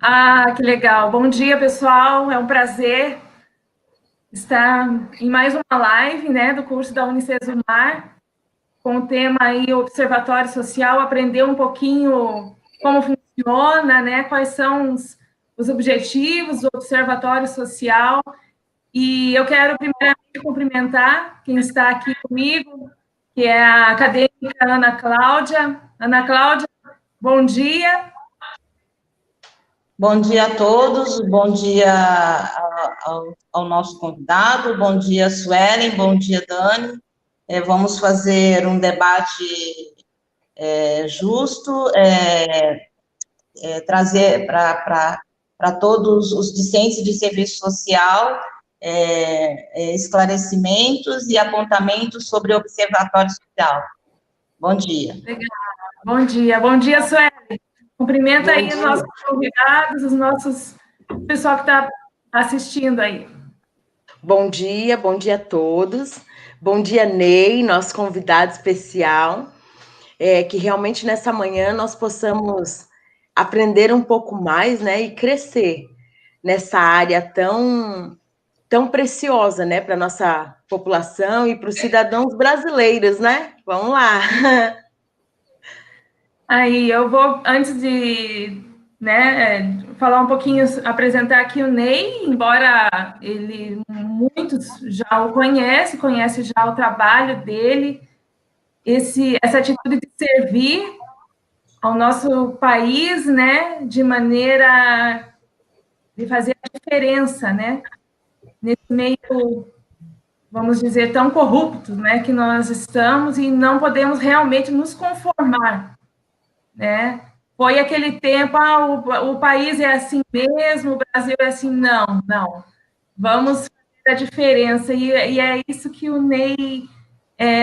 Ah, que legal. Bom dia, pessoal. É um prazer estar em mais uma live, né, do curso da Unicesumar, com o tema aí Observatório Social, aprender um pouquinho como funciona, né, quais são os objetivos do Observatório Social. E eu quero primeiramente cumprimentar quem está aqui comigo, que é a acadêmica Ana Cláudia. Ana Cláudia, bom dia. Bom dia a todos, bom dia ao nosso convidado, bom dia, Suelen, bom dia, Dani. Vamos fazer um debate justo, trazer para todos os discentes de serviço social esclarecimentos e apontamentos sobre o Observatório Social. Bom dia. Legal. Bom dia, Sueli. Cumprimenta aí os nossos convidados, o pessoal que está assistindo aí. Bom dia a todos. Bom dia, Ney, nosso convidado especial. Que realmente nessa manhã nós possamos aprender um pouco mais, né, e crescer nessa área tão preciosa, né, para nossa população e para os cidadãos brasileiros, né? Vamos lá. Aí, eu vou, antes de falar um pouquinho, apresentar aqui o Ney, embora muitos já o conhece já o trabalho dele, essa atitude de servir ao nosso país, né, de maneira de fazer a diferença, né, nesse meio, vamos dizer, tão corrupto, né, que nós estamos e não podemos realmente nos conformar, né? Foi aquele tempo, o país é assim mesmo, o Brasil é assim, não. Vamos fazer a diferença, e é isso que o Ney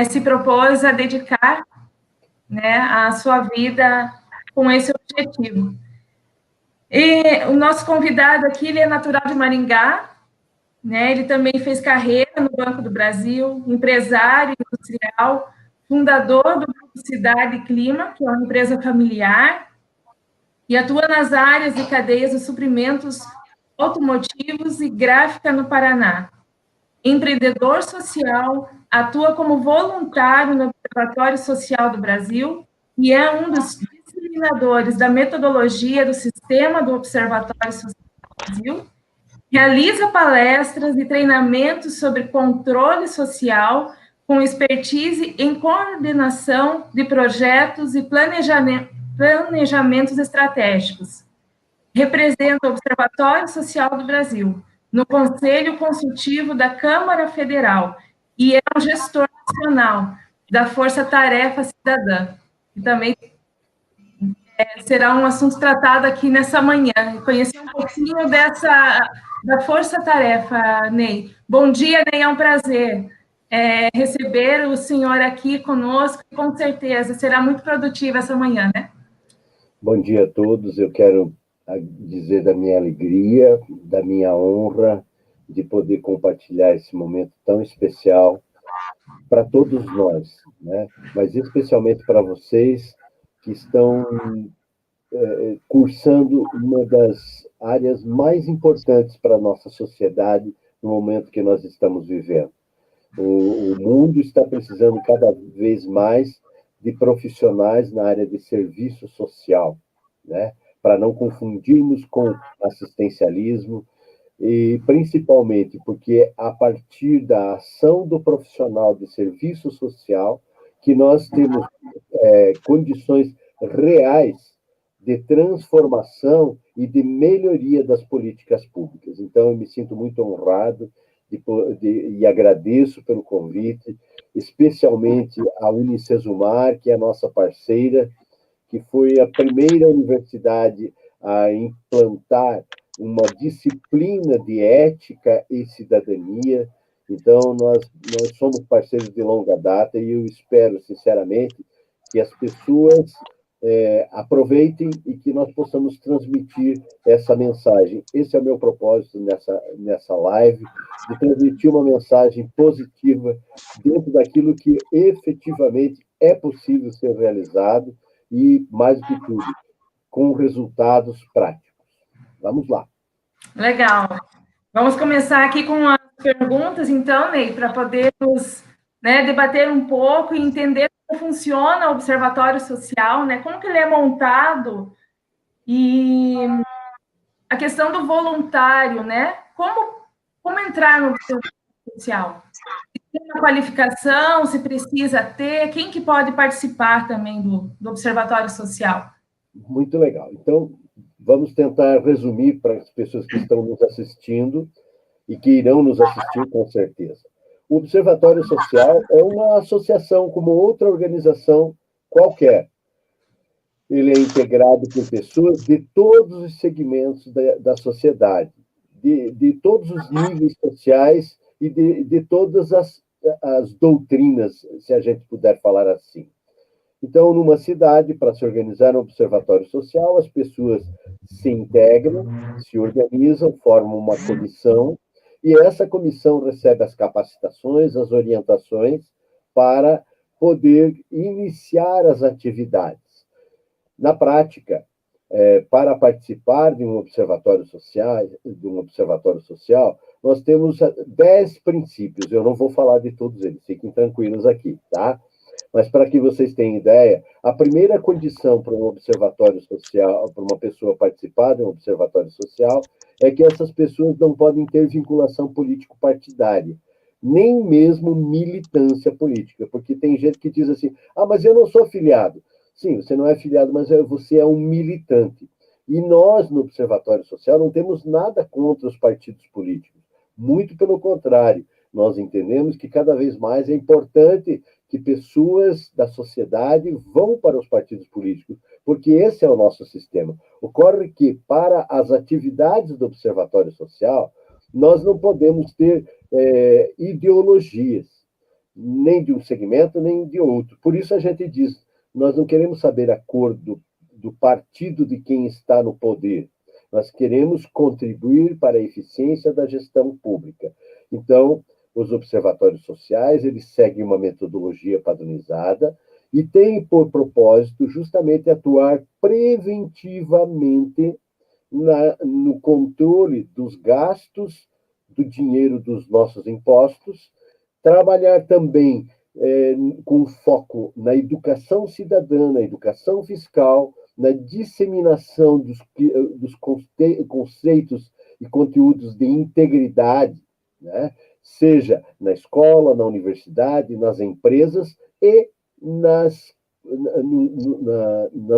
se propôs a dedicar, né, a sua vida com esse objetivo. E o nosso convidado aqui, ele é natural de Maringá, né? Ele também fez carreira no Banco do Brasil, empresário industrial, fundador do Grupo Cidade e Clima, que é uma empresa familiar, e atua nas áreas e cadeias de suprimentos automotivos e gráfica no Paraná. Empreendedor social, atua como voluntário no Observatório Social do Brasil e é um dos disseminadores da metodologia do Sistema do Observatório Social do Brasil. Realiza palestras e treinamentos sobre controle social, com expertise em coordenação de projetos e planejamentos estratégicos. Representa o Observatório Social do Brasil no Conselho Consultivo da Câmara Federal e é um gestor nacional da Força Tarefa Cidadã, que também será um assunto tratado aqui nessa manhã. Conhecer um pouquinho da Força Tarefa, Ney. Bom dia, Ney, é um prazer receber o senhor aqui conosco, e com certeza será muito produtiva essa manhã, né? Bom dia a todos, eu quero dizer da minha alegria, da minha honra de poder compartilhar esse momento tão especial para todos nós, né? Mas especialmente para vocês que estão cursando uma das áreas mais importantes para a nossa sociedade no momento que nós estamos vivendo. O mundo está precisando cada vez mais de profissionais na área de serviço social, né? Para não confundirmos com assistencialismo, e principalmente porque a partir da ação do profissional de serviço social que nós temos condições reais de transformação e de melhoria das políticas públicas. Então, eu me sinto muito honrado e agradeço pelo convite, especialmente a Unicesumar, que é a nossa parceira, que foi a primeira universidade a implantar uma disciplina de ética e cidadania. Então, nós somos parceiros de longa data e eu espero, sinceramente, que as pessoas aproveitem e que nós possamos transmitir essa mensagem. Esse é o meu propósito nessa live, de transmitir uma mensagem positiva dentro daquilo que efetivamente é possível ser realizado e, mais do que tudo, com resultados práticos. Vamos lá. Legal. Vamos começar aqui com as perguntas, então, Ney, para podermos, né, debater um pouco e entender como funciona o Observatório Social, né, como que ele é montado e a questão do voluntário, né, como entrar no Observatório Social. Se tem uma qualificação, se precisa ter, quem que pode participar também do Observatório Social? Muito legal. Então, vamos tentar resumir para as pessoas que estão nos assistindo e que irão nos assistir com certeza. O Observatório Social é uma associação como outra organização qualquer. Ele é integrado por pessoas de todos os segmentos da sociedade, de todos os níveis sociais e de todas as doutrinas, se a gente puder falar assim. Então, numa cidade, para se organizar um observatório social, as pessoas se integram, se organizam, formam uma comissão, e essa comissão recebe as capacitações, as orientações para poder iniciar as atividades. Na prática, para participar de um observatório social, nós temos 10 princípios. Eu não vou falar de todos eles, fiquem tranquilos aqui, tá? Mas para que vocês tenham ideia, a primeira condição para um observatório social, para uma pessoa participar de um observatório social, é que essas pessoas não podem ter vinculação político-partidária, nem mesmo militância política, porque tem gente que diz assim, mas eu não sou filiado. Sim, você não é filiado, mas você é um militante. E nós, no Observatório Social, não temos nada contra os partidos políticos. Muito pelo contrário, nós entendemos que cada vez mais é importante que pessoas da sociedade vão para os partidos políticos, porque esse é o nosso sistema. Ocorre que, para as atividades do Observatório Social, nós não podemos ter ideologias, nem de um segmento, nem de outro. Por isso a gente diz, nós não queremos saber a cor do partido de quem está no poder. Nós queremos contribuir para a eficiência da gestão pública. Então, os observatórios sociais, eles seguem uma metodologia padronizada e têm por propósito justamente atuar preventivamente no controle dos gastos do dinheiro dos nossos impostos, trabalhar também com foco na educação cidadã, na educação fiscal, na disseminação dos conceitos e conteúdos de integridade, né? Seja na escola, na universidade, nas empresas e nas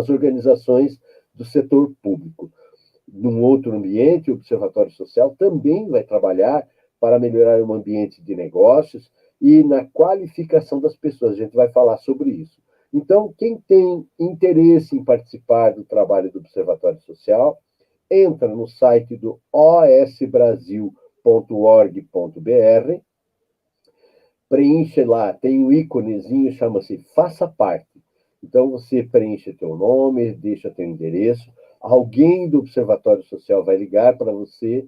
organizações do setor público. Num outro ambiente, o Observatório Social também vai trabalhar para melhorar o ambiente de negócios e na qualificação das pessoas. A gente vai falar sobre isso. Então, quem tem interesse em participar do trabalho do Observatório Social, entra no site do osbrasil.org.br, preenche lá, tem um íconezinho, chama-se Faça Parte. Então, você preenche teu nome, deixa teu endereço, alguém do Observatório Social vai ligar para você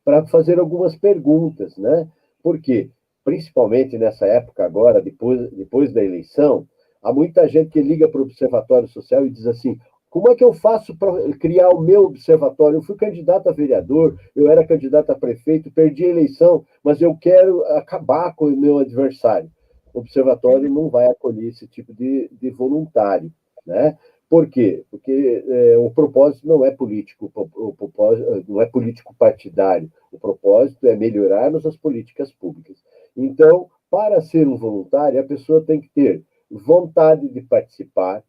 para fazer algumas perguntas, né? Por quê? Principalmente nessa época agora, depois da eleição, há muita gente que liga para o Observatório Social e diz assim, como é que eu faço para criar o meu observatório? Eu fui candidato a vereador, eu era candidato a prefeito, perdi a eleição, mas eu quero acabar com o meu adversário. O observatório não vai acolher esse tipo de voluntário, né? Por quê? Porque o propósito não é político, o propósito não é político partidário. O propósito é melhorarmos as políticas públicas. Então, para ser um voluntário, a pessoa tem que ter vontade de participar,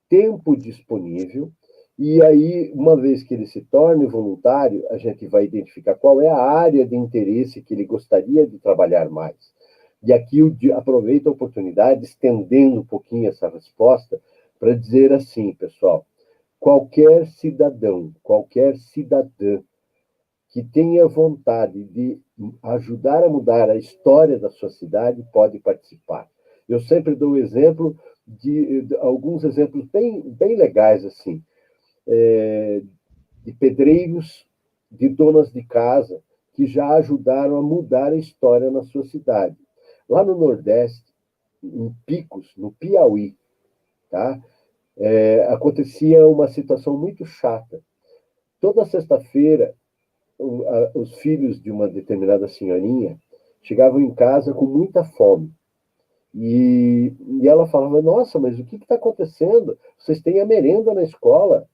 tempo disponível, e aí, uma vez que ele se torne voluntário, a gente vai identificar qual é a área de interesse que ele gostaria de trabalhar mais. E aqui eu aproveito a oportunidade, estendendo um pouquinho essa resposta, para dizer assim, pessoal, qualquer cidadão, qualquer cidadã que tenha vontade de ajudar a mudar a história da sua cidade pode participar. Eu sempre dou exemplo de alguns exemplos bem legais, assim, de pedreiros, de donas de casa, que já ajudaram a mudar a história na sua cidade. Lá no Nordeste, em Picos, no Piauí, tá? acontecia uma situação muito chata. Toda sexta-feira, os filhos de uma determinada senhorinha chegavam em casa com muita fome. E ela falava, nossa, mas o que está acontecendo? Vocês têm a merenda na escola?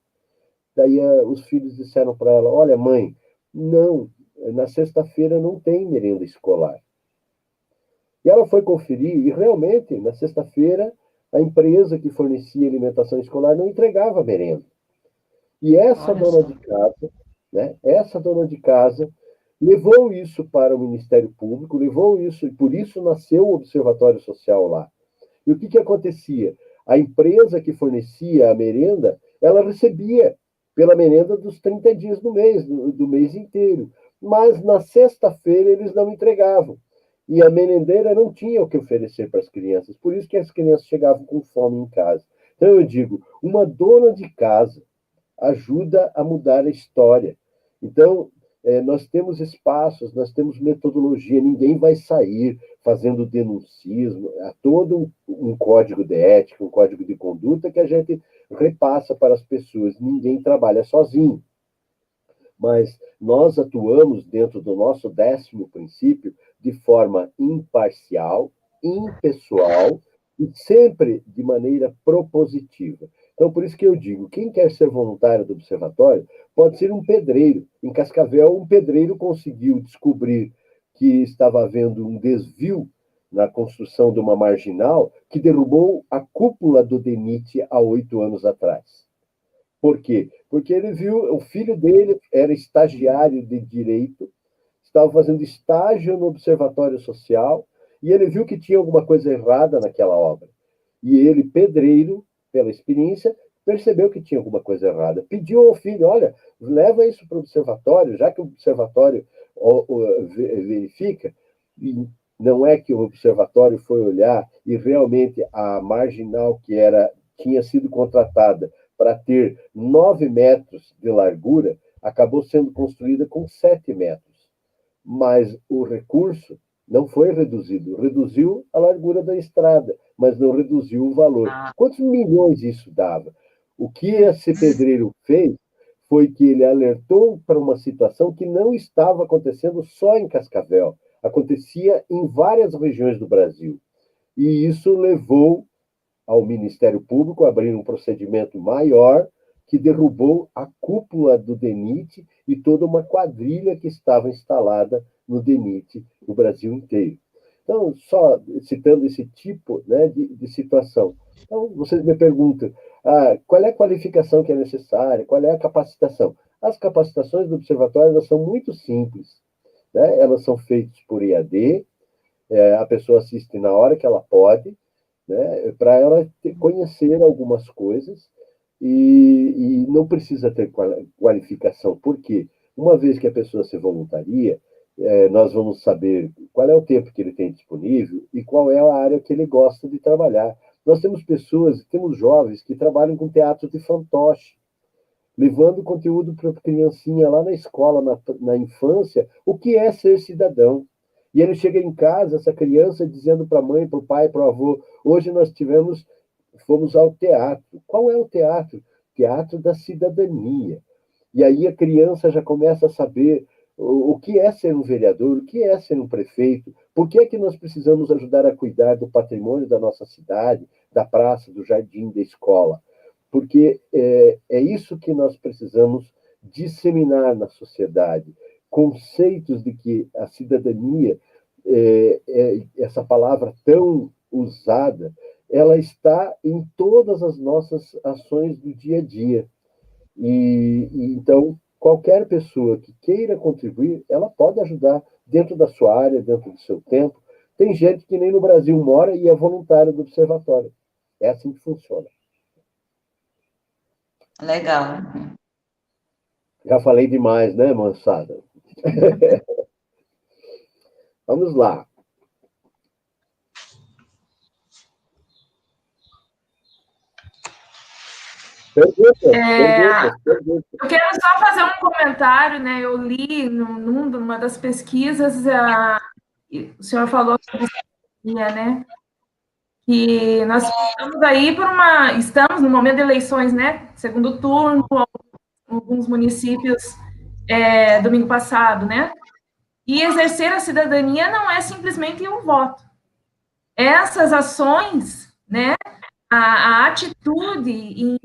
Daí os filhos disseram para ela, olha, mãe, não, na sexta-feira não tem merenda escolar. E ela foi conferir, e realmente, na sexta-feira, a empresa que fornecia alimentação escolar não entregava merenda. E essa dona de casa, né, essa dona de casa levou isso para o Ministério Público, levou isso, e por isso nasceu o Observatório Social lá. E o que acontecia? A empresa que fornecia a merenda, ela recebia pela merenda dos 30 dias do mês inteiro. Mas na sexta-feira eles não entregavam. E a merendeira não tinha o que oferecer para as crianças. Por isso que as crianças chegavam com fome em casa. Então eu digo, uma dona de casa ajuda a mudar a história. Então, nós temos espaços, nós temos metodologia, ninguém vai sair fazendo denuncismo, há todo um código de ética, um código de conduta que a gente repassa para as pessoas, ninguém trabalha sozinho. Mas nós atuamos dentro do nosso 10º princípio de forma imparcial, impessoal e sempre de maneira propositiva. Então, por isso que eu digo, quem quer ser voluntário do observatório pode ser um pedreiro. Em Cascavel, um pedreiro conseguiu descobrir que estava havendo um desvio na construção de uma marginal que derrubou a cúpula do DENIT há 8 anos atrás. Por quê? Porque ele viu, o filho dele era estagiário de direito, estava fazendo estágio no Observatório Social, e ele viu que tinha alguma coisa errada naquela obra. E ele, pedreiro, pela experiência, percebeu que tinha alguma coisa errada. Pediu ao filho, olha, leva isso para o observatório, já que o observatório verifica, e não é que o observatório foi olhar e realmente a marginal que tinha sido contratada para ter 9 metros de largura, acabou sendo construída com 7 metros. Mas o recurso não foi reduzido, reduziu a largura da estrada, mas não reduziu o valor. Quantos milhões isso dava? O que esse pedreiro fez foi que ele alertou para uma situação que não estava acontecendo só em Cascavel, acontecia em várias regiões do Brasil. E isso levou ao Ministério Público a abrir um procedimento maior que derrubou a cúpula do DENIT e toda uma quadrilha que estava instalada no DENIT no Brasil inteiro. Então, só citando esse tipo, né, de situação. Então, vocês me perguntam, qual é a qualificação que é necessária, qual é a capacitação? As capacitações do observatório elas são muito simples, né? Elas são feitas por EAD, a pessoa assiste na hora que ela pode, né, para ela conhecer algumas coisas e não precisa ter qualificação. Por quê? Uma vez que a pessoa se voluntaria, nós vamos saber qual é o tempo que ele tem disponível e qual é a área que ele gosta de trabalhar. Nós temos pessoas, temos jovens que trabalham com teatro de fantoche, levando conteúdo para a criancinha lá na escola, na infância, o que é ser cidadão. E ele chega em casa, essa criança, dizendo para a mãe, para o pai, para o avô, hoje nós fomos ao teatro. Qual é o teatro? Teatro da cidadania. E aí a criança já começa a saber o que é ser um vereador, o que é ser um prefeito, por que é que nós precisamos ajudar a cuidar do patrimônio da nossa cidade, da praça, do jardim, da escola. Porque é isso que nós precisamos disseminar na sociedade. Conceitos de que a cidadania, essa palavra tão usada, ela está em todas as nossas ações do dia a dia. Então, qualquer pessoa que queira contribuir, ela pode ajudar dentro da sua área, dentro do seu tempo. Tem gente que nem no Brasil mora e é voluntária do observatório. É assim que funciona. Legal. Já falei demais, né, moçada? Vamos lá. Perguntas. Eu quero só fazer um comentário, né? Eu li numa das pesquisas, o senhor falou sobre a cidadania, né? que nós estamos aí estamos no momento de eleições, né? Segundo turno, alguns municípios domingo passado, né? E exercer a cidadania não é simplesmente um voto. Essas ações, né? A atitude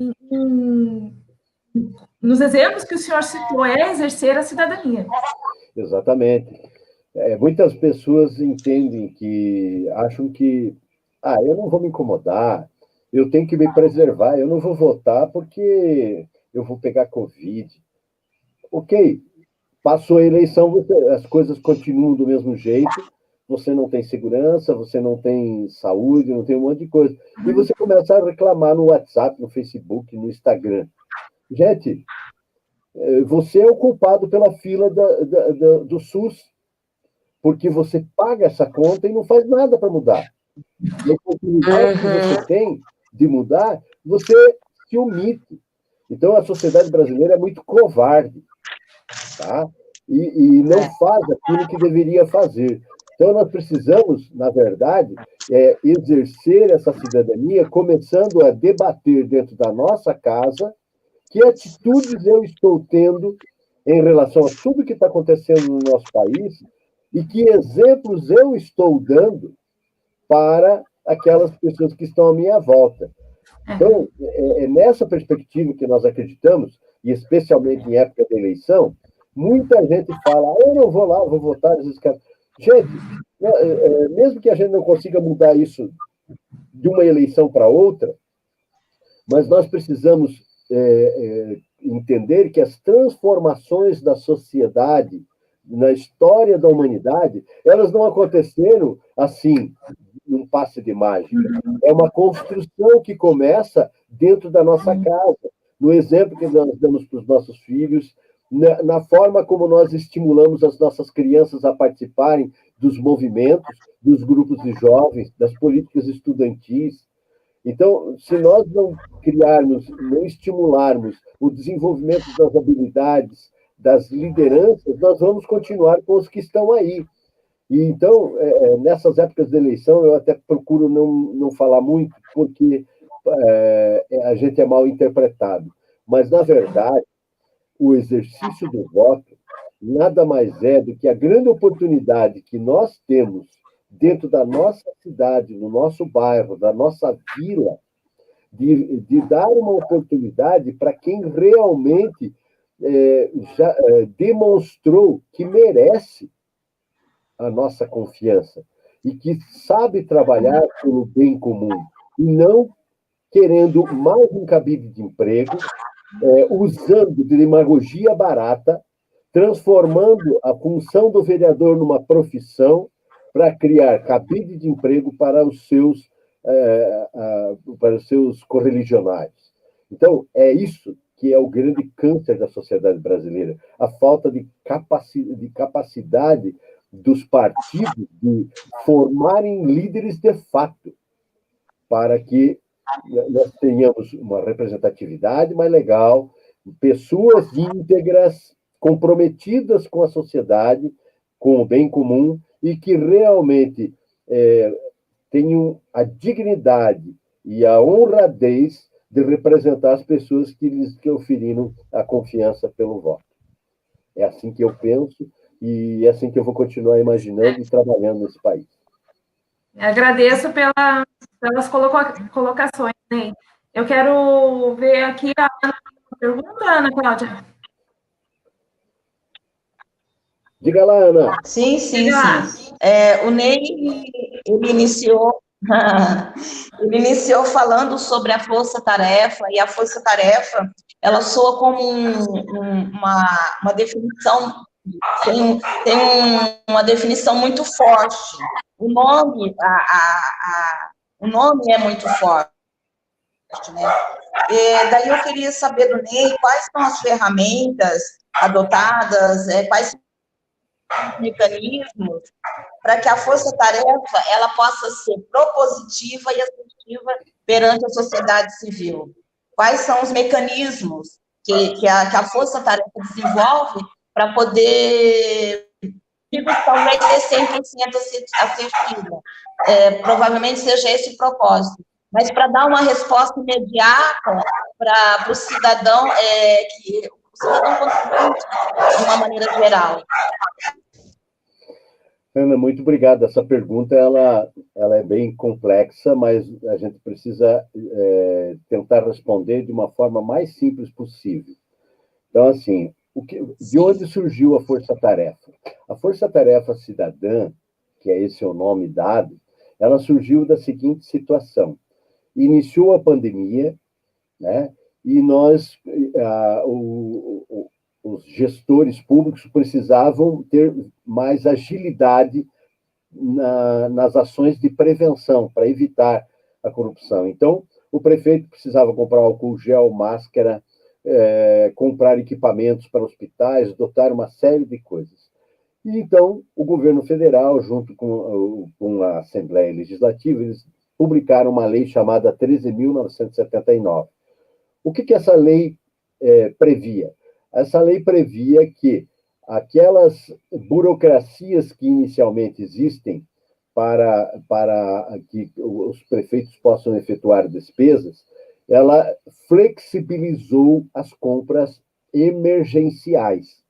nos exemplos que o senhor citou é exercer a cidadania. Exatamente. Muitas pessoas acham que, eu não vou me incomodar, eu tenho que me preservar, eu não vou votar porque eu vou pegar Covid. Ok, passou a eleição, as coisas continuam do mesmo jeito, você não tem segurança, você não tem saúde, não tem um monte de coisa. E você começa a reclamar no WhatsApp, no Facebook, no Instagram. Gente, você é o culpado pela fila do SUS, porque você paga essa conta e não faz nada para mudar. E a oportunidade que você tem de mudar, você se omite. Então, a sociedade brasileira é muito covarde, tá? E não faz aquilo que deveria fazer. Então, nós precisamos, na verdade, exercer essa cidadania, começando a debater dentro da nossa casa que atitudes eu estou tendo em relação a tudo que está acontecendo no nosso país e que exemplos eu estou dando para aquelas pessoas que estão à minha volta. Então, é nessa perspectiva que nós acreditamos, e especialmente em época de eleição, muita gente fala, eu não vou lá, vou votar. Gente, mesmo que a gente não consiga mudar isso de uma eleição para outra, mas nós precisamos entender que as transformações da sociedade, na história da humanidade, elas não aconteceram assim, num passe de mágica. É uma construção que começa dentro da nossa casa, no exemplo que nós damos para os nossos filhos, na forma como nós estimulamos as nossas crianças a participarem dos movimentos, dos grupos de jovens, das políticas estudantis. Então, se nós não criarmos, não estimularmos o desenvolvimento das habilidades, das lideranças, nós vamos continuar com os que estão aí. E então, nessas épocas de eleição, eu até procuro não falar muito, porque a gente é mal interpretado. Mas, na verdade, o exercício do voto nada mais é do que a grande oportunidade que nós temos dentro da nossa cidade, no nosso bairro, da nossa vila, de dar uma oportunidade para quem realmente já demonstrou que merece a nossa confiança e que sabe trabalhar pelo bem comum e não querendo mais um cabide de emprego, usando de demagogia barata, transformando a função do vereador numa profissão para criar cabide de emprego para os seus correligionários. Então, é isso que é o grande câncer da sociedade brasileira, a falta de capacidade dos partidos de formarem líderes de fato, para que nós tenhamos uma representatividade mais legal, pessoas íntegras, comprometidas com a sociedade, com o bem comum, e que realmente tenham a dignidade e a honradez de representar as pessoas que lhes conferiram a confiança pelo voto. É assim que eu penso e é assim que eu vou continuar imaginando e trabalhando nesse país. Agradeço pelas colocações, né? Eu quero ver aqui a pergunta, Ana Cláudia. Diga lá, Ana. Sim. O Ney, ele iniciou falando sobre a força-tarefa, e a força-tarefa, ela soa como uma definição, tem uma definição muito forte. O nome é muito forte, né? Daí eu queria saber do Ney quais são as ferramentas adotadas, quais são os mecanismos para que a força-tarefa ela possa ser propositiva e assertiva perante a sociedade civil. Quais são os mecanismos que a força-tarefa desenvolve para poder digo que talvez ser 100% assistida. Provavelmente seja esse o propósito. Mas para dar uma resposta imediata para o cidadão, o cidadão contribuinte, de uma maneira geral. Ana, muito obrigado. Essa pergunta ela é bem complexa, mas a gente precisa tentar responder de uma forma mais simples possível. Então, assim, de onde surgiu a Força Tarefa? A Força Tarefa Cidadã, que é esse o nome dado, ela surgiu da seguinte situação. Iniciou a pandemia, né? E os gestores públicos precisavam ter mais agilidade nas ações de prevenção, para evitar a corrupção. Então, o prefeito precisava comprar álcool gel, máscara, comprar equipamentos para hospitais, dotar uma série de coisas. E, então, o governo federal, junto com a Assembleia Legislativa, eles publicaram uma lei chamada 13.979. O que essa lei previa? Essa lei previa que aquelas burocracias que inicialmente existem para que os prefeitos possam efetuar despesas, ela flexibilizou as compras emergenciais.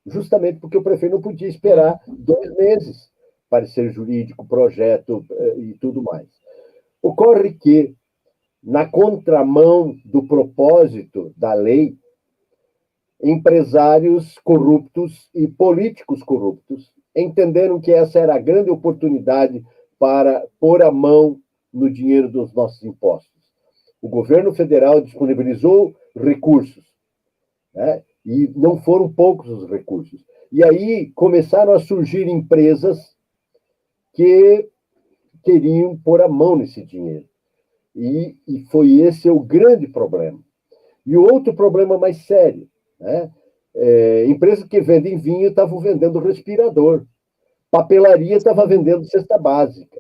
Justamente porque o prefeito não podia esperar 2 meses, parecer jurídico, projeto e tudo mais. Ocorre que, na contramão do propósito da lei, empresários corruptos e políticos corruptos entenderam que essa era a grande oportunidade para pôr a mão no dinheiro dos nossos impostos. O governo federal disponibilizou recursos, né? E não foram poucos os recursos. E aí começaram a surgir empresas que queriam pôr a mão nesse dinheiro. E foi esse o grande problema. E o outro problema mais sério, né? Empresas que vendem vinho estavam vendendo respirador. Papelaria estava vendendo cesta básica.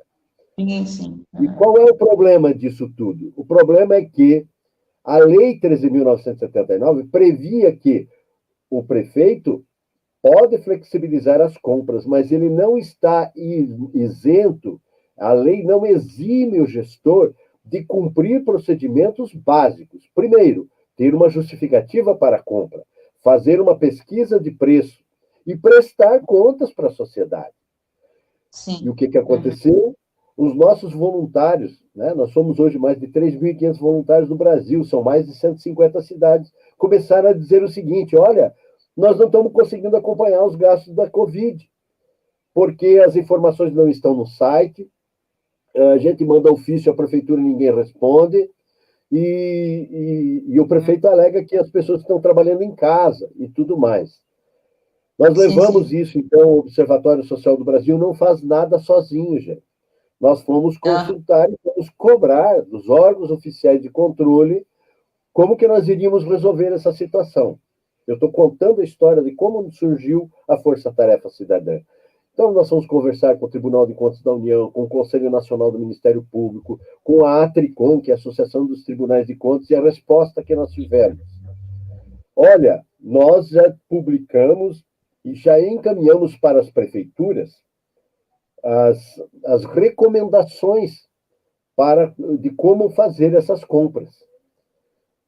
Sim. E qual é o problema disso tudo? O problema é que a Lei 13.979 previa que o prefeito pode flexibilizar as compras, mas ele não está isento, a lei não exime o gestor de cumprir procedimentos básicos. Primeiro, ter uma justificativa para a compra, fazer uma pesquisa de preço e prestar contas para a sociedade. Sim. E o que aconteceu? Os nossos voluntários, né? Nós somos hoje mais de 3.500 voluntários no Brasil, são mais de 150 cidades, começaram a dizer o seguinte: olha, nós não estamos conseguindo acompanhar os gastos da Covid, porque as informações não estão no site, a gente manda ofício à prefeitura e ninguém responde, e o prefeito alega que as pessoas estão trabalhando em casa e tudo mais. Nós levamos isso, então, o Observatório Social do Brasil não faz nada sozinho, gente. Nós fomos consultar e fomos cobrar dos órgãos oficiais de controle como que nós iríamos resolver essa situação. Eu estou contando a história de como surgiu a Força Tarefa Cidadã. Então, nós vamos conversar com o Tribunal de Contas da União, com o Conselho Nacional do Ministério Público, com a ATRICON, que é a Associação dos Tribunais de Contas, e a resposta que nós tivemos: olha, nós já publicamos e já encaminhamos para as prefeituras as recomendações de como fazer essas compras.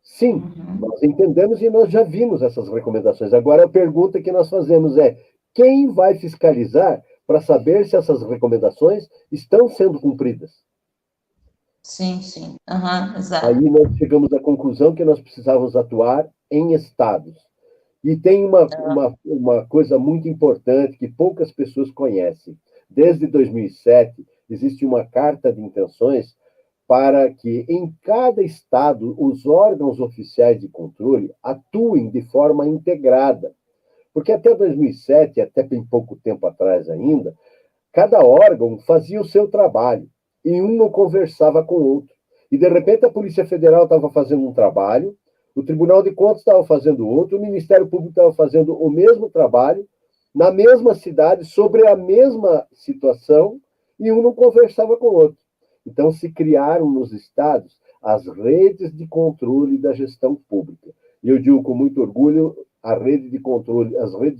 Sim, nós entendemos e nós já vimos essas recomendações. Agora, a pergunta que nós fazemos é: quem vai fiscalizar para saber se essas recomendações estão sendo cumpridas? Sim. Exato. Aí nós chegamos à conclusão que nós precisávamos atuar em estados. E tem uma coisa muito importante que poucas pessoas conhecem. Desde 2007, existe uma carta de intenções para que, em cada estado, os órgãos oficiais de controle atuem de forma integrada. Porque até 2007, até bem pouco tempo atrás ainda, cada órgão fazia o seu trabalho e um não conversava com o outro. E, de repente, a Polícia Federal estava fazendo um trabalho, o Tribunal de Contas estava fazendo outro, o Ministério Público estava fazendo o mesmo trabalho, na mesma cidade, sobre a mesma situação, e um não conversava com o outro. Então, se criaram nos estados as redes de controle da gestão pública. E eu digo com muito orgulho, as redes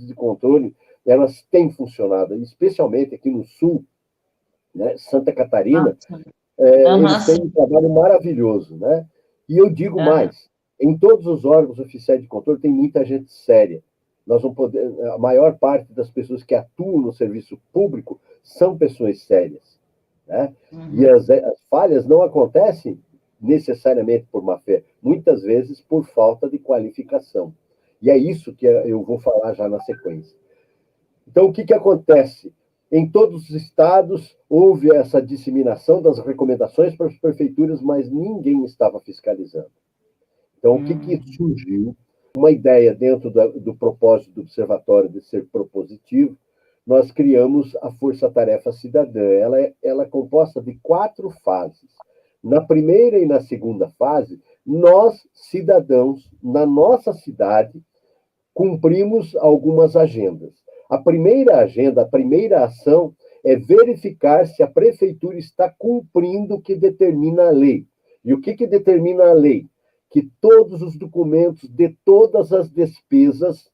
de controle elas têm funcionado, especialmente aqui no Sul, né? Santa Catarina, eles têm um trabalho maravilhoso, né? E eu digo mais, em todos os órgãos oficiais de controle tem muita gente séria. Nós não podemos, a maior parte das pessoas que atuam no serviço público são pessoas sérias, né? E as falhas não acontecem necessariamente por má fé, muitas vezes por falta de qualificação. E é isso que eu vou falar já na sequência. Então, o que acontece? Em todos os estados, houve essa disseminação das recomendações para as prefeituras, mas ninguém estava fiscalizando. Então, o que surgiu? Uma ideia dentro do propósito do observatório de ser propositivo, nós criamos a Força Tarefa Cidadã. Ela é composta de 4 fases. Na primeira e na segunda fase, nós, cidadãos, na nossa cidade, cumprimos algumas agendas. A primeira agenda, a primeira ação é verificar se a prefeitura está cumprindo o que determina a lei. E o que determina a lei? Que todos os documentos de todas as despesas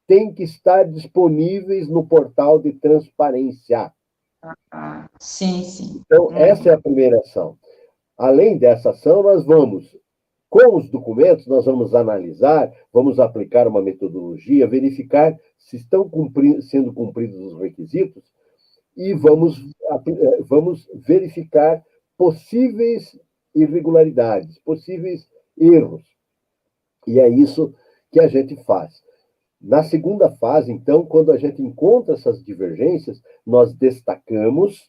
têm que estar disponíveis no portal de transparência. Sim, sim. Então, essa é a primeira ação. Além dessa ação, nós vamos, com os documentos, nós vamos analisar, vamos aplicar uma metodologia, verificar se estão sendo cumpridos os requisitos e vamos verificar possíveis irregularidades, possíveis erros. E é isso que a gente faz. Na segunda fase, então, quando a gente encontra essas divergências, nós destacamos,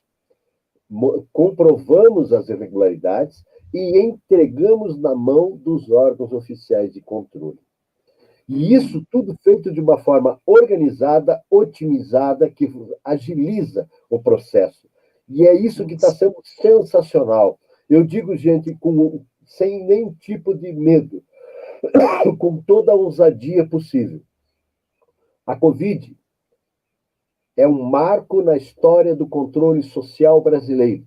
comprovamos as irregularidades e entregamos na mão dos órgãos oficiais de controle. E isso tudo feito de uma forma organizada, otimizada, que agiliza o processo. E é isso que está sendo sensacional. Eu digo, gente, sem nenhum tipo de medo, com toda a ousadia possível. A Covid é um marco na história do controle social brasileiro.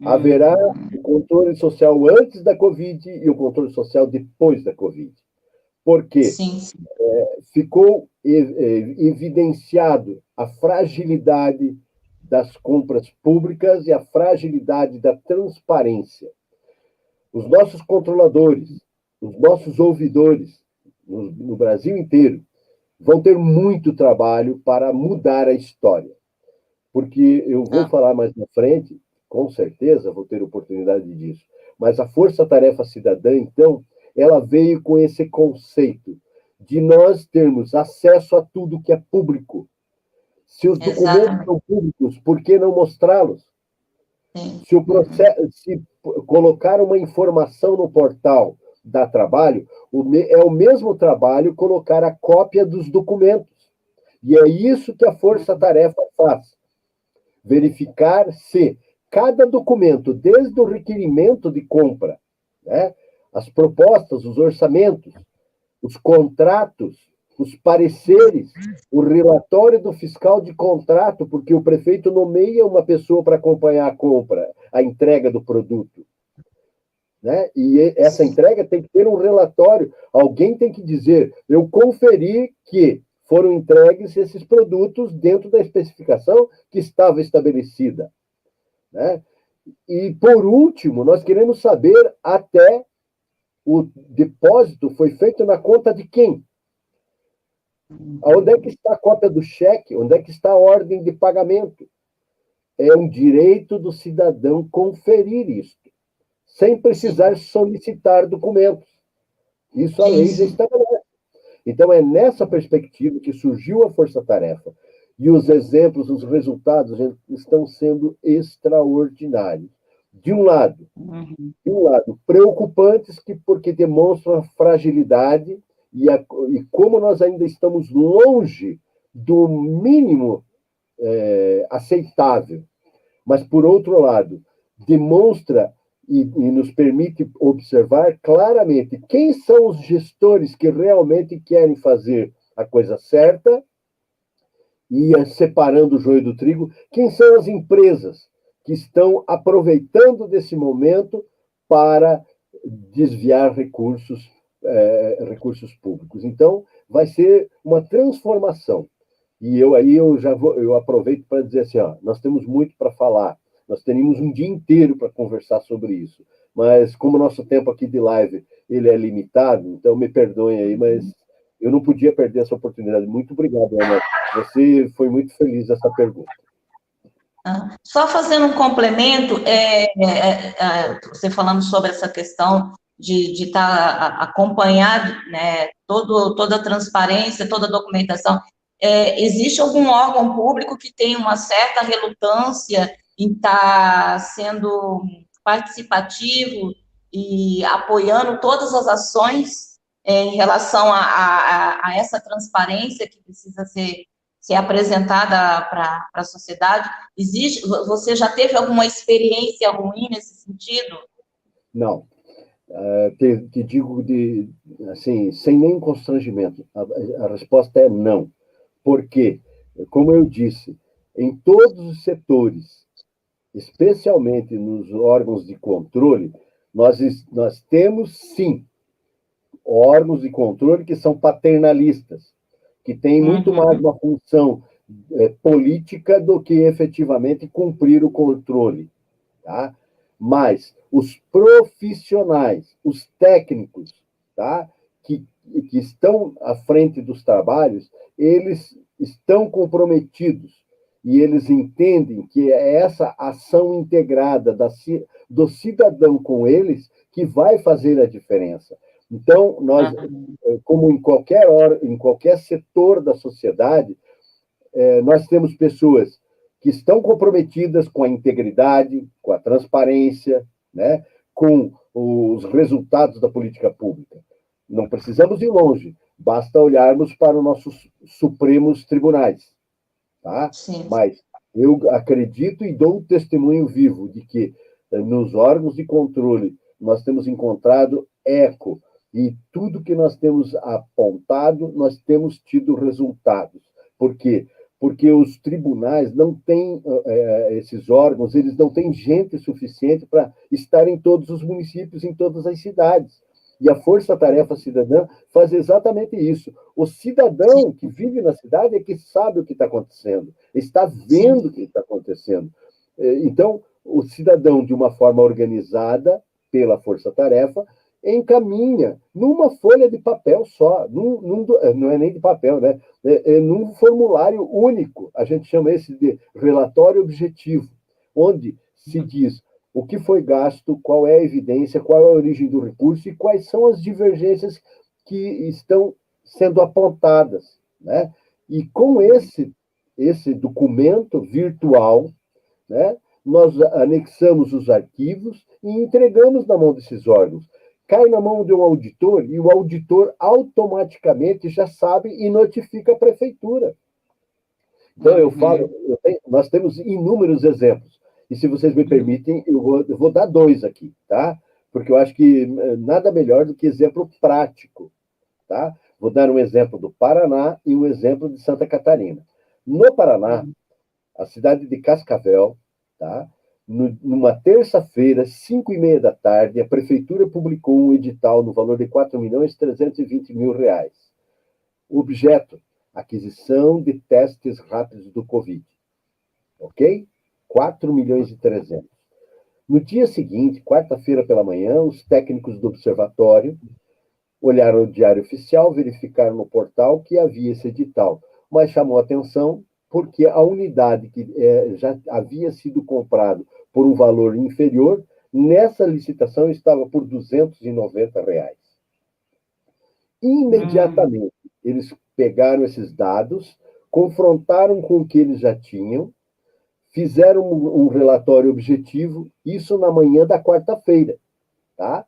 Haverá o controle social antes da Covid e o controle social depois da Covid. Por quê? Sim. Ficou evidenciado a fragilidade das compras públicas e a fragilidade da transparência. Os nossos controladores, os nossos ouvidores, no Brasil inteiro, vão ter muito trabalho para mudar a história. Porque eu vou falar mais na frente, com certeza vou ter oportunidade disso, mas a Força Tarefa Cidadã, então, ela veio com esse conceito de nós termos acesso a tudo que é público. Se os documentos são públicos, por que não mostrá-los? Se colocar uma informação no portal dá trabalho, é o mesmo trabalho colocar a cópia dos documentos. E é isso que a Força Tarefa faz. Verificar se cada documento, desde o requerimento de compra, né, as propostas, os orçamentos, os contratos, os pareceres, o relatório do fiscal de contrato, porque o prefeito nomeia uma pessoa para acompanhar a compra, a entrega do produto. Né? E essa entrega tem que ter um relatório. Alguém tem que dizer, eu conferi que foram entregues esses produtos dentro da especificação que estava estabelecida. Né? E, por último, nós queremos saber até o depósito foi feito na conta de quem? Onde é que está a cópia do cheque? Onde é que está a ordem de pagamento? É um direito do cidadão conferir isso, sem precisar solicitar documentos. Isso a lei já estabelece. Então, é nessa perspectiva que surgiu a Força Tarefa. E os exemplos, os resultados estão sendo extraordinários. De um lado, preocupantes porque demonstram a fragilidade e como nós ainda estamos longe do mínimo aceitável. Mas, por outro lado, demonstra e nos permite observar claramente quem são os gestores que realmente querem fazer a coisa certa e separando o joio do trigo, quem são as empresas que estão aproveitando desse momento para desviar recursos públicos. Então, vai ser uma transformação. E eu aproveito para dizer assim, ó, nós temos muito para falar, nós teríamos um dia inteiro para conversar sobre isso, mas como o nosso tempo aqui de live ele é limitado, então me perdoem aí, mas eu não podia perder essa oportunidade. Muito obrigado, Ana. Você foi muito feliz nessa pergunta. Só fazendo um complemento, você falando sobre essa questão de estar acompanhado, né, toda a transparência, toda a documentação, existe algum órgão público que tem uma certa relutância em estar sendo participativo e apoiando todas as ações em relação a essa transparência que precisa ser apresentada para a sociedade? Você já teve alguma experiência ruim nesse sentido? Não. Te digo assim, sem nenhum constrangimento, a resposta é não. Por quê? Como eu disse, em todos os setores, especialmente nos órgãos de controle, nós temos, sim, órgãos de controle que são paternalistas, que têm muito mais uma função política do que efetivamente cumprir o controle. Tá? Mas os profissionais, os técnicos, tá? que estão à frente dos trabalhos, eles estão comprometidos e eles entendem que é essa ação integrada do cidadão com eles que vai fazer a diferença. Então, nós, como em qualquer setor da sociedade, nós temos pessoas que estão comprometidas com a integridade, com a transparência, né, com os resultados da política pública. Não precisamos ir longe, basta olharmos para os nossos supremos tribunais. Tá? Mas eu acredito e dou um testemunho vivo de que nos órgãos de controle nós temos encontrado eco e tudo que nós temos apontado, nós temos tido resultados. Por quê? Porque os tribunais não têm, esses órgãos, eles não têm gente suficiente para estar em todos os municípios, em todas as cidades. E a Força Tarefa Cidadã faz exatamente isso. O cidadão que vive na cidade é que sabe o que está acontecendo, está vendo o que está acontecendo. Então, o cidadão, de uma forma organizada pela Força Tarefa, encaminha numa folha de papel só, não é nem de papel, né? Num formulário único, a gente chama esse de relatório objetivo, onde se diz o que foi gasto, qual é a evidência, qual é a origem do recurso e quais são as divergências que estão sendo apontadas, né? E com esse documento virtual, né, nós anexamos os arquivos e entregamos na mão desses órgãos. Cai na mão de um auditor e o auditor automaticamente já sabe e notifica a prefeitura. Então, eu falo, nós temos inúmeros exemplos. E se vocês me permitem, eu vou dar 2 aqui, tá? Porque eu acho que nada melhor do que exemplo prático, tá? Vou dar um exemplo do Paraná e um exemplo de Santa Catarina. No Paraná, a cidade de Cascavel, tá? Numa terça-feira, 5h30 da tarde, a prefeitura publicou um edital no valor de R$4.320.000. Objeto: aquisição de testes rápidos do Covid. Ok? 4.300.000. No dia seguinte, quarta-feira pela manhã, os técnicos do observatório olharam o Diário Oficial, verificaram no portal que havia esse edital, mas chamou a atenção porque a unidade que já havia sido comprado por um valor inferior, nessa licitação estava por R$290. Imediatamente, eles pegaram esses dados, confrontaram com o que eles já tinham, fizeram um relatório objetivo, isso na manhã da quarta-feira, tá?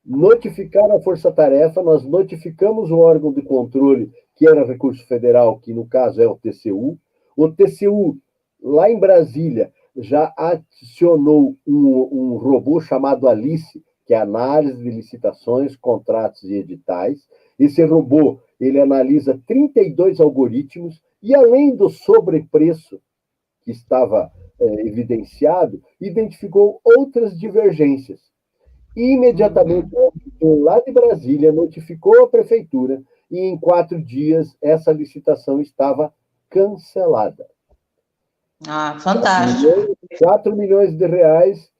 Notificaram a Força Tarefa, nós notificamos o órgão de controle, que era Recurso Federal, que no caso é o TCU. O TCU, lá em Brasília, já acionou um robô chamado Alice, que é análise de licitações, contratos e editais. Esse robô, ele analisa 32 algoritmos e, além do sobrepreço que estava evidenciado, identificou outras divergências. E, imediatamente, o auditor lá de Brasília notificou a prefeitura e, em 4 dias, essa licitação estava cancelada. Ah, fantástico. 4 milhões de reais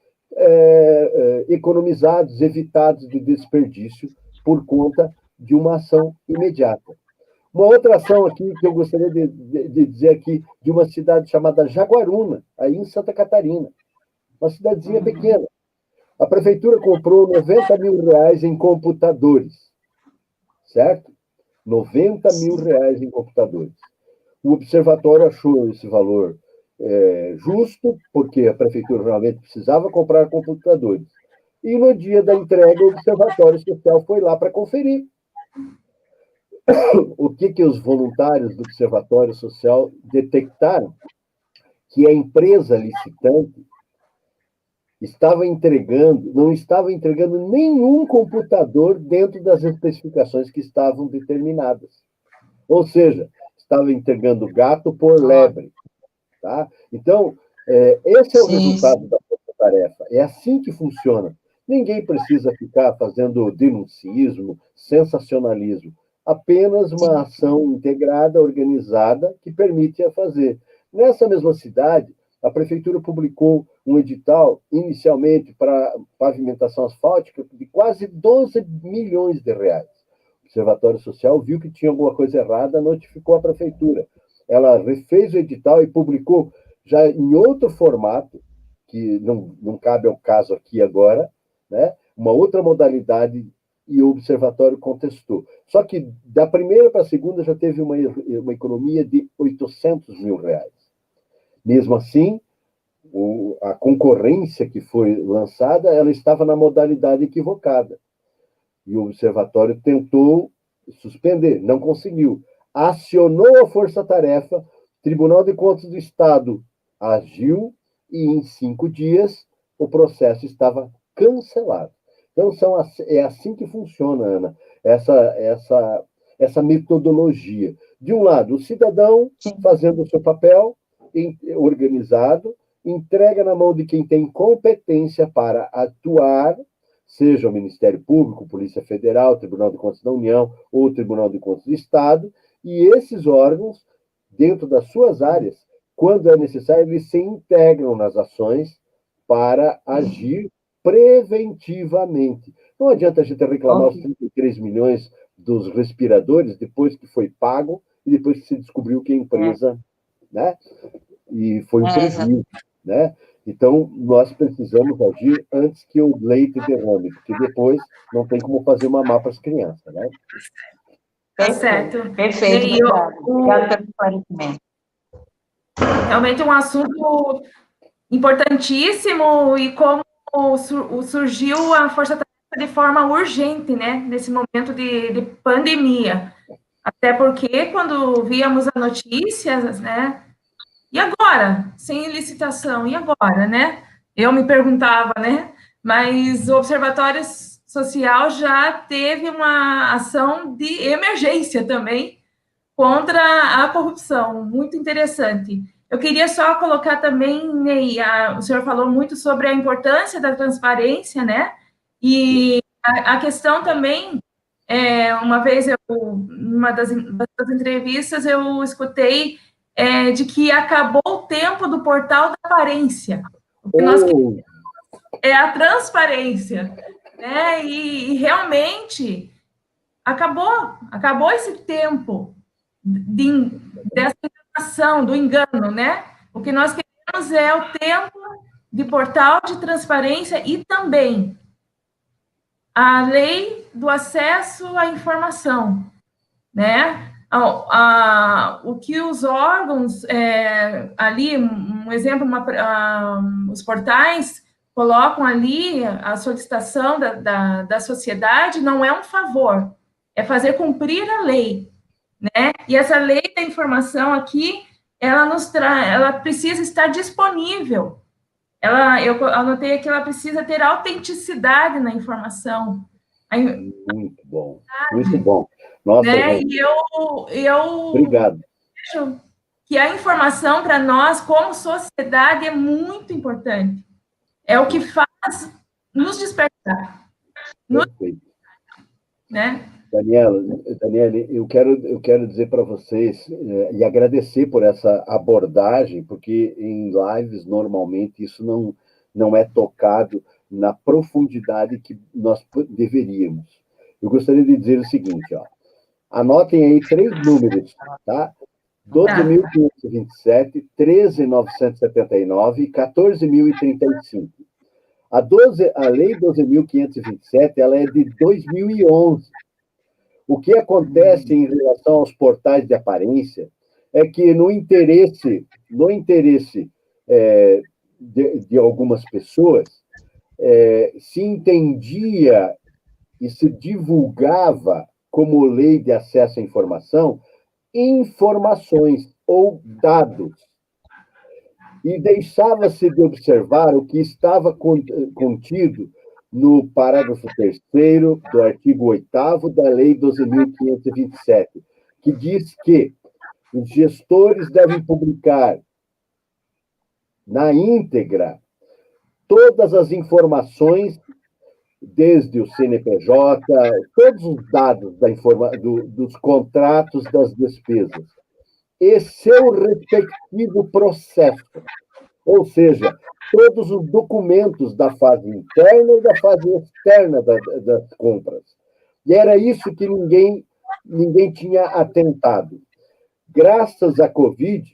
economizados, evitados de desperdício por conta de uma ação imediata. Uma outra ação aqui que eu gostaria de dizer aqui, de uma cidade chamada Jaguaruna, aí em Santa Catarina, uma cidadezinha pequena. A prefeitura comprou 90 mil reais em computadores, certo? 90 mil reais em computadores. O observatório achou esse valor justo, porque a prefeitura realmente precisava comprar computadores. E no dia da entrega, o observatório social foi lá para conferir. O que os voluntários do observatório social detectaram? Que a empresa licitante não estava entregando nenhum computador dentro das especificações que estavam determinadas. Ou seja, estava entregando gato por lebre. Tá? Então, esse é o resultado da força-tarefa. É assim que funciona. Ninguém precisa ficar fazendo denuncismo, sensacionalismo. Apenas uma ação integrada, organizada, que permite a fazer. Nessa mesma cidade, a prefeitura publicou um edital, inicialmente, para pavimentação asfáltica, de quase 12 milhões de reais. O Observatório Social viu que tinha alguma coisa errada, notificou a prefeitura. Ela refez o edital e publicou já em outro formato, que não cabe ao caso aqui agora, né? Uma outra modalidade, e o observatório contestou. Só que da primeira para a segunda já teve uma economia de 800 mil reais. Mesmo assim, a concorrência que foi lançada, ela estava na modalidade equivocada. E o observatório tentou suspender, não conseguiu. Acionou a força-tarefa, Tribunal de Contas do Estado agiu e, em 5 dias, o processo estava cancelado. Então, é assim que funciona, Ana, essa metodologia. De um lado, o cidadão fazendo o seu papel, organizado, entrega na mão de quem tem competência para atuar, seja o Ministério Público, Polícia Federal, Tribunal de Contas da União ou Tribunal de Contas do Estado, e esses órgãos, dentro das suas áreas, quando é necessário, eles se integram nas ações para agir preventivamente. Não adianta a gente reclamar os 33 milhões dos respiradores depois que foi pago e depois que se descobriu que a empresa, né? E foi um prejuízo, né? Então, nós precisamos agir antes que o leite derrame, porque depois não tem como fazer mamar para as crianças, né? Tá certo. Perfeito, obrigado pelo esclarecimento. Realmente um assunto importantíssimo e como surgiu a força-tarefa de forma urgente, né, nesse momento de pandemia. Até porque, quando víamos as notícias, né, e agora? Sem licitação, e agora, né? Eu me perguntava, né? Mas o Observatório Social já teve uma ação de emergência também contra a corrupção, muito interessante. Eu queria só colocar também, Ney, o senhor falou muito sobre a importância da transparência, né? E a questão também, uma vez, numa das entrevistas, eu escutei de que acabou o tempo do portal da aparência. O que nós queremos é a transparência, né? E realmente acabou esse tempo dessa enganação, do engano, né? O que nós queremos é o tempo de portal de transparência e também a lei do acesso à informação, né? O que os órgãos, ali, um exemplo, os portais colocam ali a solicitação da sociedade, não é um favor, é fazer cumprir a lei, né? E essa lei da informação aqui, ela precisa estar disponível. Eu anotei que ela precisa ter autenticidade na informação. Muito bom, muito bom. Nossa, né? E eu obrigado. Vejo que a informação para nós, como sociedade, é muito importante. É o que faz nos despertar. Né? Daniele, eu quero dizer para vocês e agradecer por essa abordagem, porque em lives, normalmente, isso não é tocado na profundidade que nós deveríamos. Eu gostaria de dizer o seguinte, ó, anotem aí 3 números, tá? 12.527, 13.979 e 14.035. A Lei 12.527, ela é de 2011. O que acontece em relação aos portais de aparência é que no interesse de algumas pessoas, se entendia e se divulgava como lei de acesso à informação informações ou dados. E deixava-se de observar o que estava contido no parágrafo 3º do artigo 8º da Lei 12.527, que diz que os gestores devem publicar na íntegra todas as informações, desde o CNPJ, todos os dados dos contratos, das despesas, e seu respectivo processo. Ou seja, todos os documentos da fase interna e da fase externa das compras. E era isso que ninguém tinha atentado. Graças à Covid,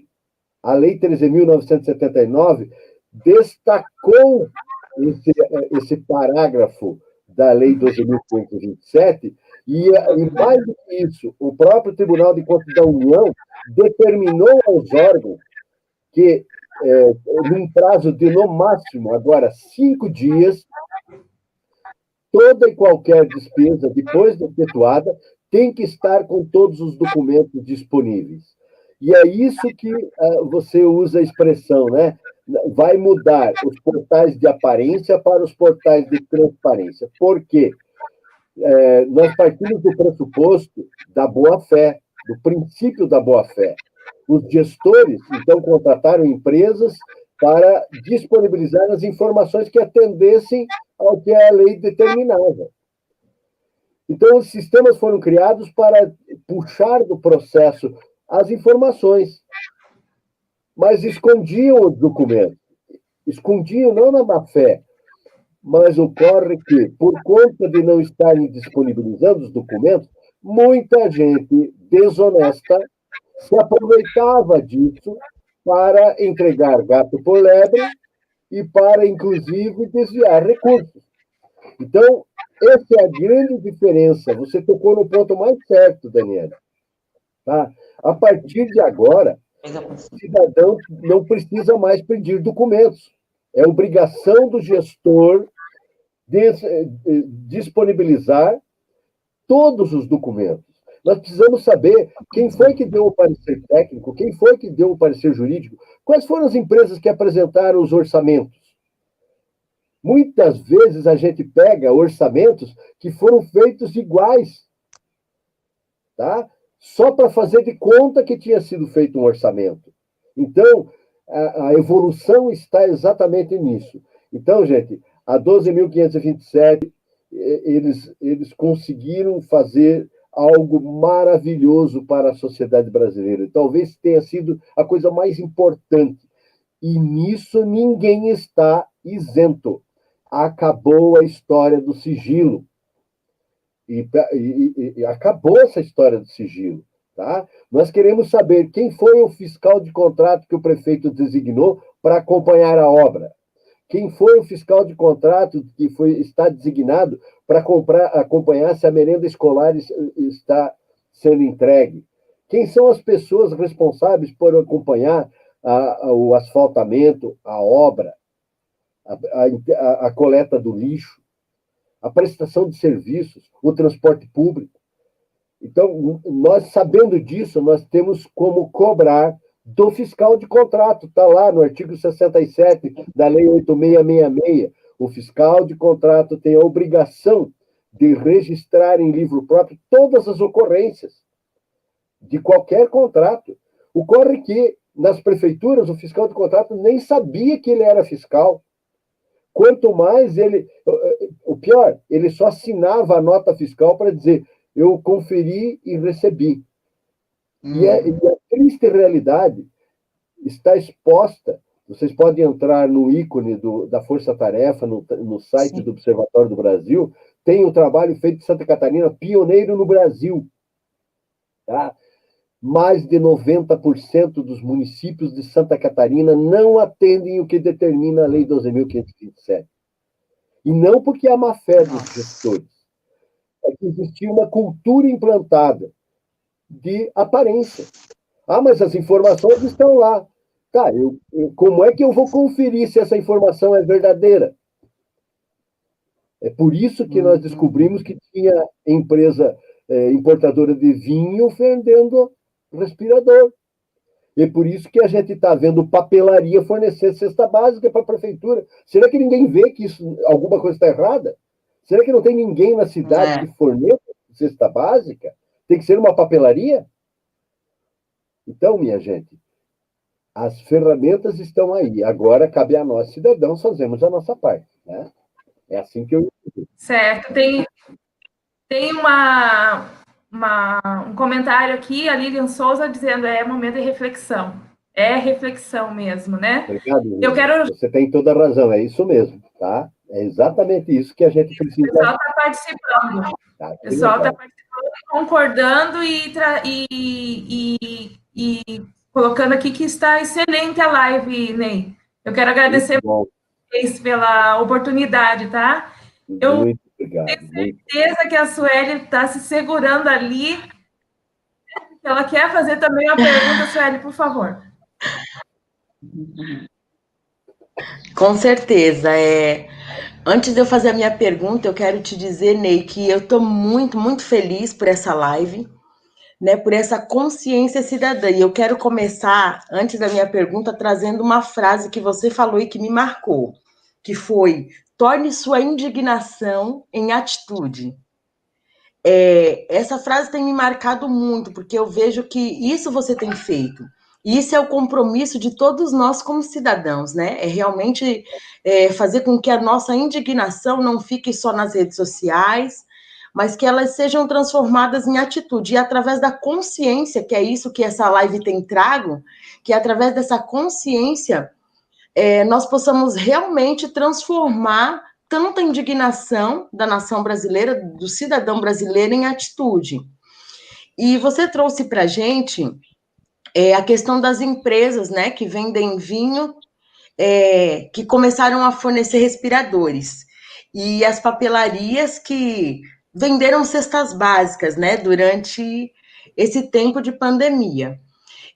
a Lei 13.979 destacou esse parágrafo da Lei 12.527 e mais do que isso, o próprio Tribunal de Contas da União determinou aos órgãos que, num prazo de, no máximo, agora 5 dias, toda e qualquer despesa, depois de efetuada, tem que estar com todos os documentos disponíveis. E é isso que você usa a expressão, né? Vai mudar os portais de aparência para os portais de transparência. Por quê? Nós partimos do pressuposto da boa-fé, do princípio da boa-fé. Os gestores, então, contrataram empresas para disponibilizar as informações que atendessem ao que a lei determinava. Então, os sistemas foram criados para puxar do processo as informações, mas escondiam os documentos. Escondiam não na má-fé, mas ocorre que, por conta de não estarem disponibilizando os documentos, muita gente desonesta se aproveitava disso para entregar gato por lebre e para, inclusive, desviar recursos. Então, essa é a grande diferença. Você tocou no ponto mais certo, Daniela. Tá? A partir de agora, o cidadão não precisa mais pedir documentos. É obrigação do gestor disponibilizar todos os documentos. Nós precisamos saber quem foi que deu o parecer técnico, quem foi que deu o parecer jurídico, quais foram as empresas que apresentaram os orçamentos. Muitas vezes a gente pega orçamentos que foram feitos iguais, tá? Só para fazer de conta que tinha sido feito um orçamento. Então, a evolução está exatamente nisso. Então, gente, a 12.527, eles conseguiram fazer algo maravilhoso para a sociedade brasileira. Talvez tenha sido a coisa mais importante. E nisso ninguém está isento. Acabou a história do sigilo. E acabou essa história do sigilo. Tá? Nós queremos saber quem foi o fiscal de contrato que o prefeito designou para acompanhar a obra. Quem foi o fiscal de contrato que está designado para acompanhar se a merenda escolar está sendo entregue? Quem são as pessoas responsáveis por acompanhar o asfaltamento, a obra, a coleta do lixo, a prestação de serviços, o transporte público? Então, nós sabendo disso, nós temos como cobrar do fiscal de contrato. Está lá no artigo 67 da Lei 8666. O fiscal de contrato tem a obrigação de registrar em livro próprio todas as ocorrências de qualquer contrato. Ocorre que, nas prefeituras, o fiscal de contrato nem sabia que ele era fiscal. Quanto mais o pior, ele só assinava a nota fiscal para dizer: eu conferi e recebi. E a triste realidade está exposta. Vocês podem entrar no ícone da Força Tarefa, no site do Observatório do Brasil, tem um trabalho feito em Santa Catarina, pioneiro no Brasil. Tá? Mais de 90% dos municípios de Santa Catarina não atendem o que determina a Lei 12.527. E não porque há má fé dos gestores. É que existia uma cultura implantada de aparência. Ah, mas as informações estão lá. Tá, como é que eu vou conferir se essa informação é verdadeira? É por isso que nós descobrimos que tinha empresa importadora de vinho vendendo respirador. E por isso que a gente está vendo papelaria fornecer cesta básica para a prefeitura. Será que ninguém vê que alguma coisa está errada? Será que não tem ninguém na cidade que forneça cesta básica? Tem que ser uma papelaria? Então, minha gente, as ferramentas estão aí. Agora cabe a nós, cidadãos, fazermos a nossa parte. Né? É assim que eu... Certo. Tem um comentário aqui, a Lilian Souza, dizendo é momento de reflexão. É reflexão mesmo, né? Obrigado, Lilian. Você tem toda a razão, é isso mesmo, tá? É exatamente isso que a gente precisa... O pessoal está participando. Tá, o pessoal está participando, concordando e colocando aqui que está excelente a live, Ney. Eu quero agradecer vocês pela oportunidade, tá? Muito obrigado. Tenho certeza que a Sueli está se segurando ali. Ela quer fazer também uma pergunta, Sueli, por favor. Com certeza. Antes de eu fazer a minha pergunta, eu quero te dizer, Ney, que eu estou muito, muito feliz por essa live, né, por essa consciência cidadã. E eu quero começar, antes da minha pergunta, trazendo uma frase que você falou e que me marcou, que foi: torne sua indignação em atitude. Essa frase tem me marcado muito, porque eu vejo que isso você tem feito. E isso é o compromisso de todos nós como cidadãos, né? É realmente fazer com que a nossa indignação não fique só nas redes sociais, mas que elas sejam transformadas em atitude. E através da consciência, que é isso que essa live tem trago, que através dessa consciência nós possamos realmente transformar tanta indignação da nação brasileira, do cidadão brasileiro, em atitude. E você trouxe para a gente a questão das empresas, né, que vendem vinho, que começaram a fornecer respiradores, e as papelarias que venderam cestas básicas, né, durante esse tempo de pandemia.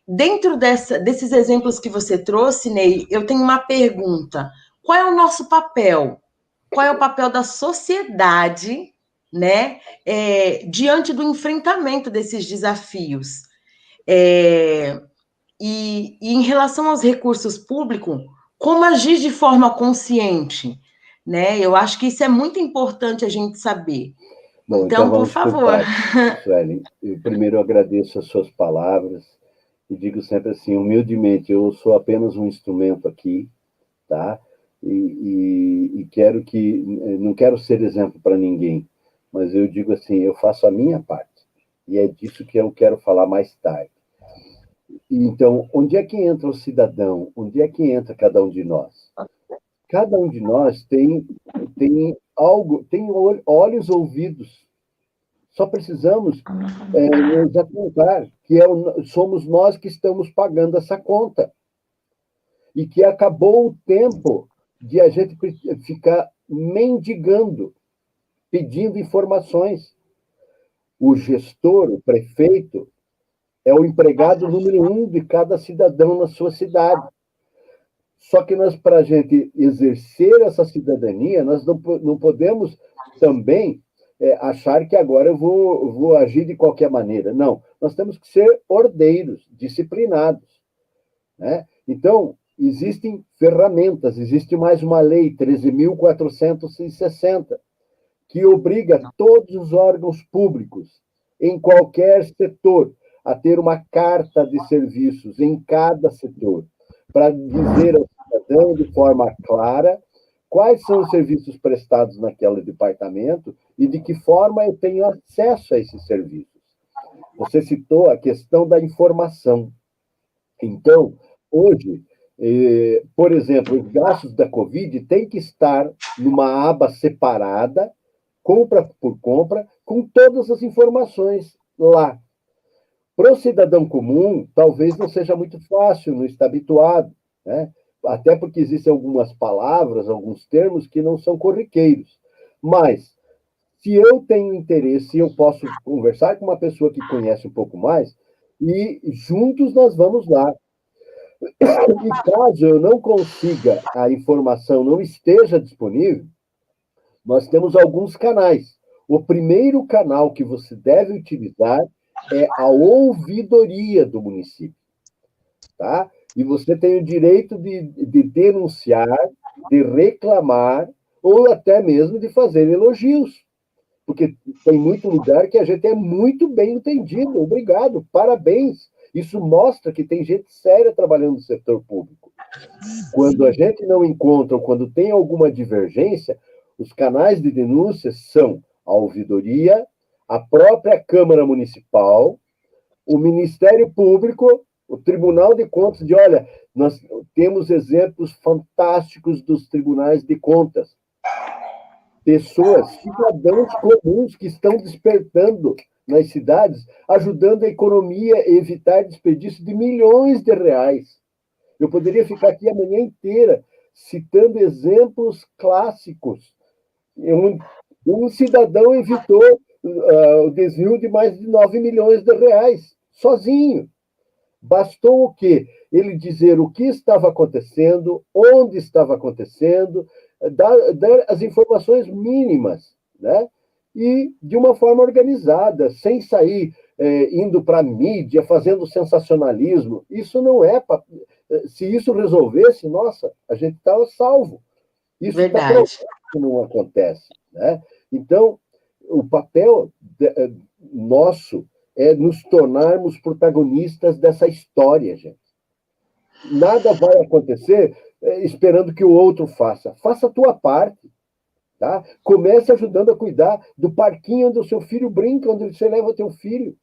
Dentro desses exemplos que você trouxe, Ney, eu tenho uma pergunta. Qual é o nosso papel? Qual é o papel da sociedade, né, diante do enfrentamento desses desafios? E em relação aos recursos públicos, como agir de forma consciente? Né? Eu acho que isso é muito importante a gente saber. Bom, então por favor. Sueli, eu primeiro agradeço as suas palavras e digo sempre assim, humildemente, eu sou apenas um instrumento aqui, tá? E quero que, não quero ser exemplo para ninguém, mas eu digo assim, eu faço a minha parte, e é disso que eu quero falar mais tarde. Então, onde é que entra o cidadão? Onde é que entra cada um de nós? Cada um de nós tem algo, tem olhos, ouvidos. Só precisamos nos atentar que somos nós que estamos pagando essa conta. E que acabou o tempo de a gente ficar mendigando, pedindo informações. O gestor, o prefeito, é o empregado número 1 de cada cidadão na sua cidade. Só que para a gente exercer essa cidadania, nós não podemos também achar que agora eu vou agir de qualquer maneira. Não, nós temos que ser ordeiros, disciplinados. Né? Então, existem ferramentas, existe mais uma lei, 13.460, que obriga todos os órgãos públicos, em qualquer setor, a ter uma carta de serviços em cada setor, para dizer ao cidadão de forma clara quais são os serviços prestados naquele departamento e de que forma eu tenho acesso a esses serviços. Você citou a questão da informação. Então, hoje, por exemplo, os gastos da Covid têm que estar numa aba separada, compra por compra, com todas as informações lá. Para o cidadão comum, talvez não seja muito fácil, não está habituado, né? Até porque existem algumas palavras, alguns termos que não são corriqueiros. Mas, se eu tenho interesse, eu posso conversar com uma pessoa que conhece um pouco mais e juntos nós vamos lá. E caso eu não consiga, a informação não esteja disponível, nós temos alguns canais. O primeiro canal que você deve utilizar é a ouvidoria do município, tá? E você tem o direito de denunciar, de reclamar, ou até mesmo de fazer elogios, porque tem muito lugar que a gente é muito bem entendido. Obrigado, parabéns. Isso mostra que tem gente séria trabalhando no setor público. Quando a gente não encontra, ou quando tem alguma divergência, os canais de denúncia são a ouvidoria, a própria Câmara Municipal, o Ministério Público, o Tribunal de Contas. Olha, nós temos exemplos fantásticos dos tribunais de contas. Pessoas, cidadãos comuns que estão despertando nas cidades, ajudando a economia a evitar desperdício de milhões de reais. Eu poderia ficar aqui a manhã inteira citando exemplos clássicos. Um cidadão evitou o desvio de mais de 9 milhões de reais, sozinho. Bastou o quê? Ele dizer o que estava acontecendo, onde estava acontecendo, dar as informações mínimas, né? E de uma forma organizada, sem sair indo para a mídia, fazendo sensacionalismo. Isso não é... Se isso resolvesse, nossa, a gente estava salvo. Isso está provado que não acontece, né? Então, o papel nosso é nos tornarmos protagonistas dessa história, gente. Nada vai acontecer esperando que o outro faça. Faça a tua parte, tá? Comece ajudando a cuidar do parquinho onde o seu filho brinca, onde você leva o teu filho.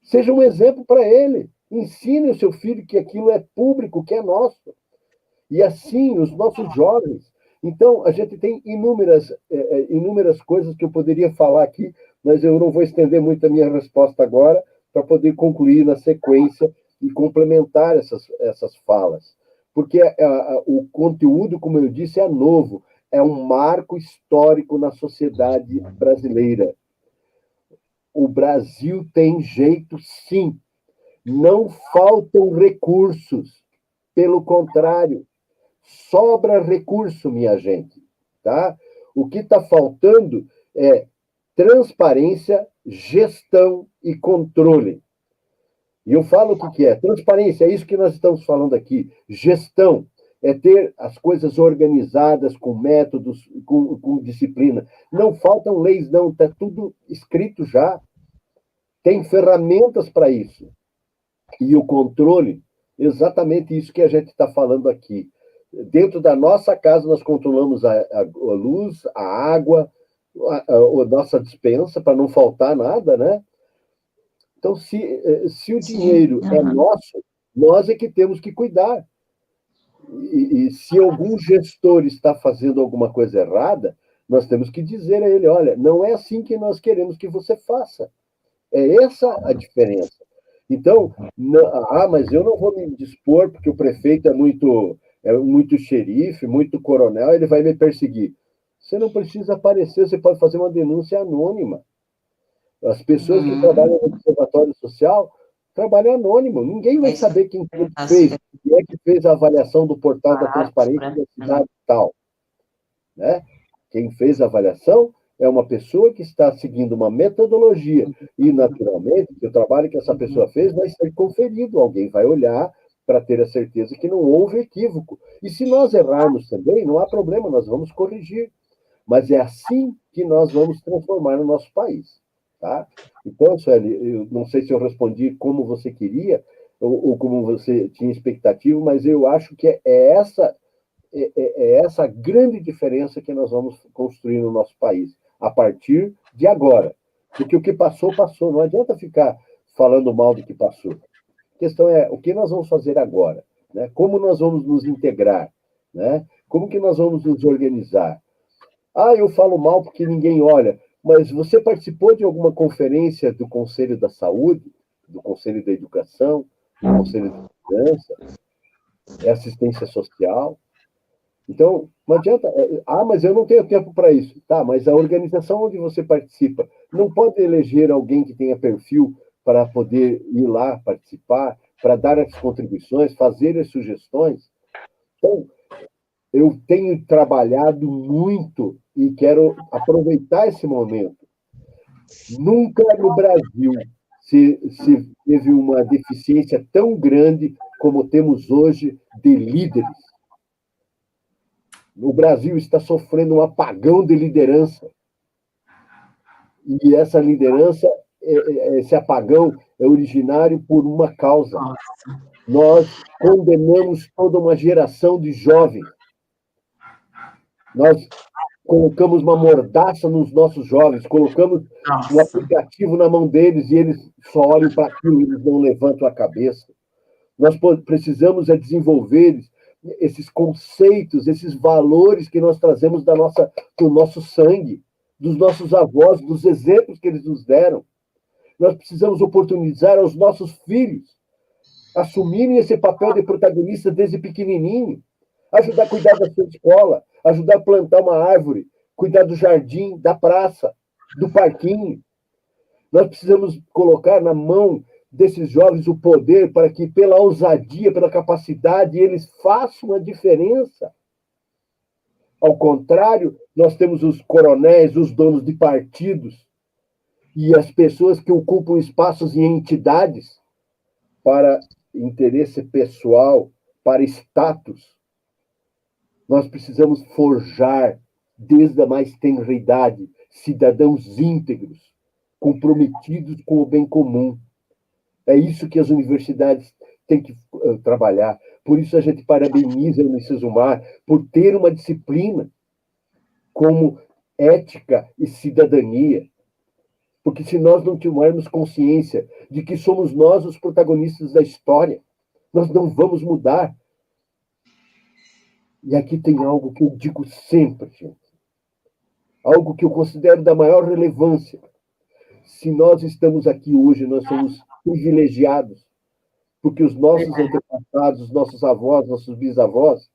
Seja um exemplo para ele. Ensine o seu filho que aquilo é público, que é nosso. E assim, os nossos jovens. Então, a gente tem inúmeras coisas que eu poderia falar aqui, mas eu não vou estender muito a minha resposta agora, para poder concluir na sequência e complementar essas falas. Porque o conteúdo, como eu disse, é novo, é um marco histórico na sociedade brasileira. O Brasil tem jeito, sim. Não faltam recursos. Pelo contrário, sobra recurso, minha gente. Tá? O que está faltando é transparência, gestão e controle. E eu falo o que é. Transparência é isso que nós estamos falando aqui. Gestão é ter as coisas organizadas, com métodos, com disciplina. Não faltam leis, não. Está tudo escrito já. Tem ferramentas para isso. E o controle, exatamente isso que a gente está falando aqui. Dentro da nossa casa, nós controlamos a luz, a água, a nossa despensa, para não faltar nada, né? Então, se o dinheiro é nosso, nós é que temos que cuidar. E se algum gestor está fazendo alguma coisa errada, nós temos que dizer a ele, olha, não é assim que nós queremos que você faça. É essa a diferença. Então, mas eu não vou me dispor, porque o prefeito é muito xerife, muito coronel, ele vai me perseguir. Você não precisa aparecer, você pode fazer uma denúncia anônima. As pessoas que trabalham no Observatório Social trabalham anônimo. Ninguém vai saber quem fez, quem é que fez a avaliação do portal da transparência da cidade tal. Né? Quem fez a avaliação é uma pessoa que está seguindo uma metodologia. E, naturalmente, o trabalho que essa pessoa fez vai ser conferido. Alguém vai olhar para ter a certeza que não houve equívoco. E se nós errarmos também, não há problema, nós vamos corrigir. Mas é assim que nós vamos transformar o nosso país. Tá? Então, Sueli, eu não sei se eu respondi como você queria ou como você tinha expectativa, mas eu acho que é é essa grande diferença que nós vamos construir no nosso país, a partir de agora. Porque o que passou, passou. Não adianta ficar falando mal do que passou. A questão é o que nós vamos fazer agora, né? Como nós vamos nos integrar, né? Como que nós vamos nos organizar? Ah, eu falo mal porque ninguém olha, mas você participou de alguma conferência do Conselho da Saúde, do Conselho da Educação, do Conselho da Segurança, assistência social? Então, não adianta. Ah, mas eu não tenho tempo para isso. Tá, mas a organização onde você participa não pode eleger alguém que tenha perfil para poder ir lá participar, para dar as contribuições, fazer as sugestões. Então, eu tenho trabalhado muito e quero aproveitar esse momento. Nunca no Brasil se teve uma deficiência tão grande como temos hoje de líderes. O Brasil está sofrendo um apagão de liderança. E essa liderança, esse apagão, é originário por uma causa. Nós condenamos toda uma geração de jovens. Nós colocamos uma mordaça nos nossos jovens, colocamos um aplicativo na mão deles e eles só olham para aquilo, eles não levantam a cabeça. Nós precisamos desenvolver esses conceitos, esses valores que nós trazemos do nosso sangue, dos nossos avós, dos exemplos que eles nos deram. Nós precisamos oportunizar aos nossos filhos assumirem esse papel de protagonista desde pequenininho, ajudar a cuidar da sua escola, ajudar a plantar uma árvore, cuidar do jardim, da praça, do parquinho. Nós precisamos colocar na mão desses jovens o poder para que, pela ousadia, pela capacidade, eles façam a diferença. Ao contrário, nós temos os coronéis, os donos de partidos e as pessoas que ocupam espaços em entidades para interesse pessoal, para status. Nós precisamos forjar, desde a mais tenra idade, cidadãos íntegros, comprometidos com o bem comum. É isso que as universidades têm que trabalhar. Por isso a gente parabeniza o Unicesumar por ter uma disciplina como ética e cidadania. Porque se nós não tivermos consciência de que somos nós os protagonistas da história, nós não vamos mudar. E aqui tem algo que eu digo sempre, gente. Algo que eu considero da maior relevância. Se nós estamos aqui hoje, nós somos privilegiados, porque os nossos antepassados, os nossos avós, nossos bisavós,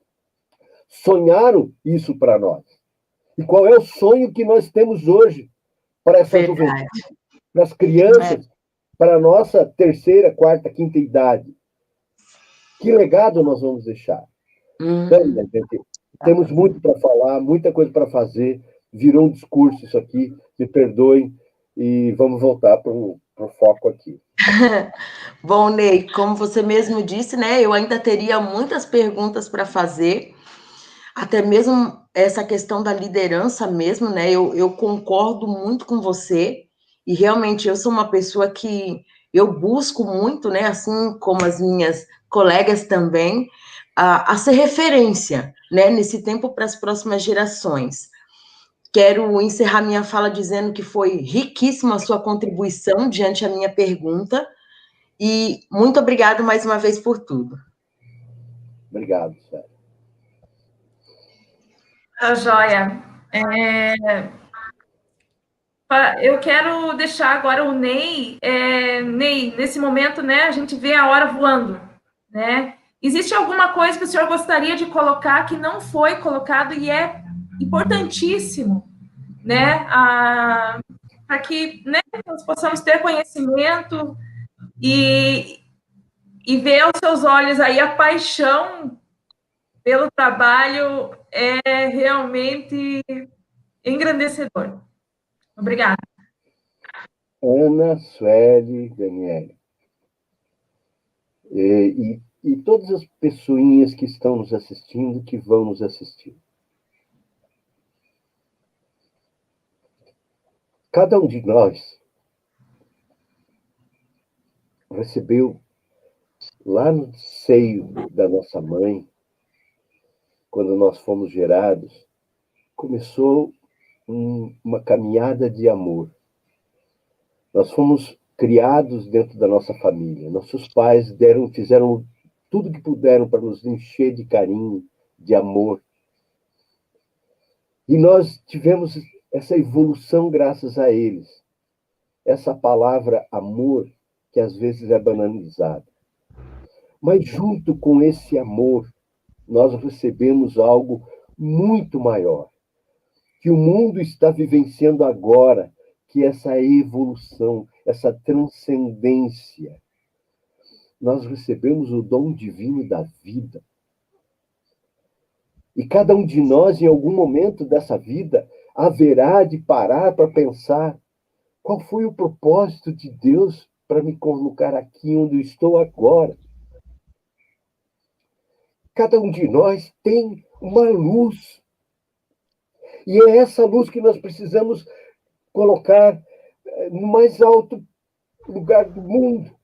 sonharam isso para nós. E qual é o sonho que nós temos hoje para essa juventude, para as crianças, para a nossa terceira, quarta, quinta idade? Que legado nós vamos deixar? Então, gente, temos muito para falar, muita coisa para fazer. Virou um discurso isso aqui, me perdoem, e vamos voltar para o foco aqui. Bom, Ney, como você mesmo disse, né, eu ainda teria muitas perguntas para fazer, até mesmo essa questão da liderança mesmo, né, eu concordo muito com você, e realmente eu sou uma pessoa que eu busco muito, né, assim como as minhas colegas também, a ser referência, né, nesse tempo para as próximas gerações. Quero encerrar minha fala dizendo que foi riquíssima a sua contribuição diante da minha pergunta, e muito obrigado mais uma vez por tudo. Obrigado, Sérgio. Joia. Eu quero deixar agora o Ney. Ney, nesse momento, né, a gente vê a hora voando, né? Existe alguma coisa que o senhor gostaria de colocar que não foi colocado e é importantíssimo, né? Para que, né, nós possamos ter conhecimento e ver aos seus olhos aí a paixão pelo trabalho é realmente engrandecedor. Obrigada. Ana, Sueli, Daniele. E todas as pessoinhas que estão nos assistindo, que vão nos assistir. Cada um de nós recebeu lá no seio da nossa mãe quando nós fomos gerados, começou uma caminhada de amor. Nós fomos criados dentro da nossa família. Nossos pais fizeram tudo que puderam para nos encher de carinho, de amor. E nós tivemos essa evolução graças a eles. Essa palavra amor, que às vezes é banalizada. Mas junto com esse amor, nós recebemos algo muito maior, que o mundo está vivenciando agora, que é essa evolução, essa transcendência. Nós recebemos o dom divino da vida. E cada um de nós, em algum momento dessa vida, haverá de parar para pensar qual foi o propósito de Deus para me colocar aqui onde eu estou agora. Cada um de nós tem uma luz. E é essa luz que nós precisamos colocar no mais alto lugar do mundo,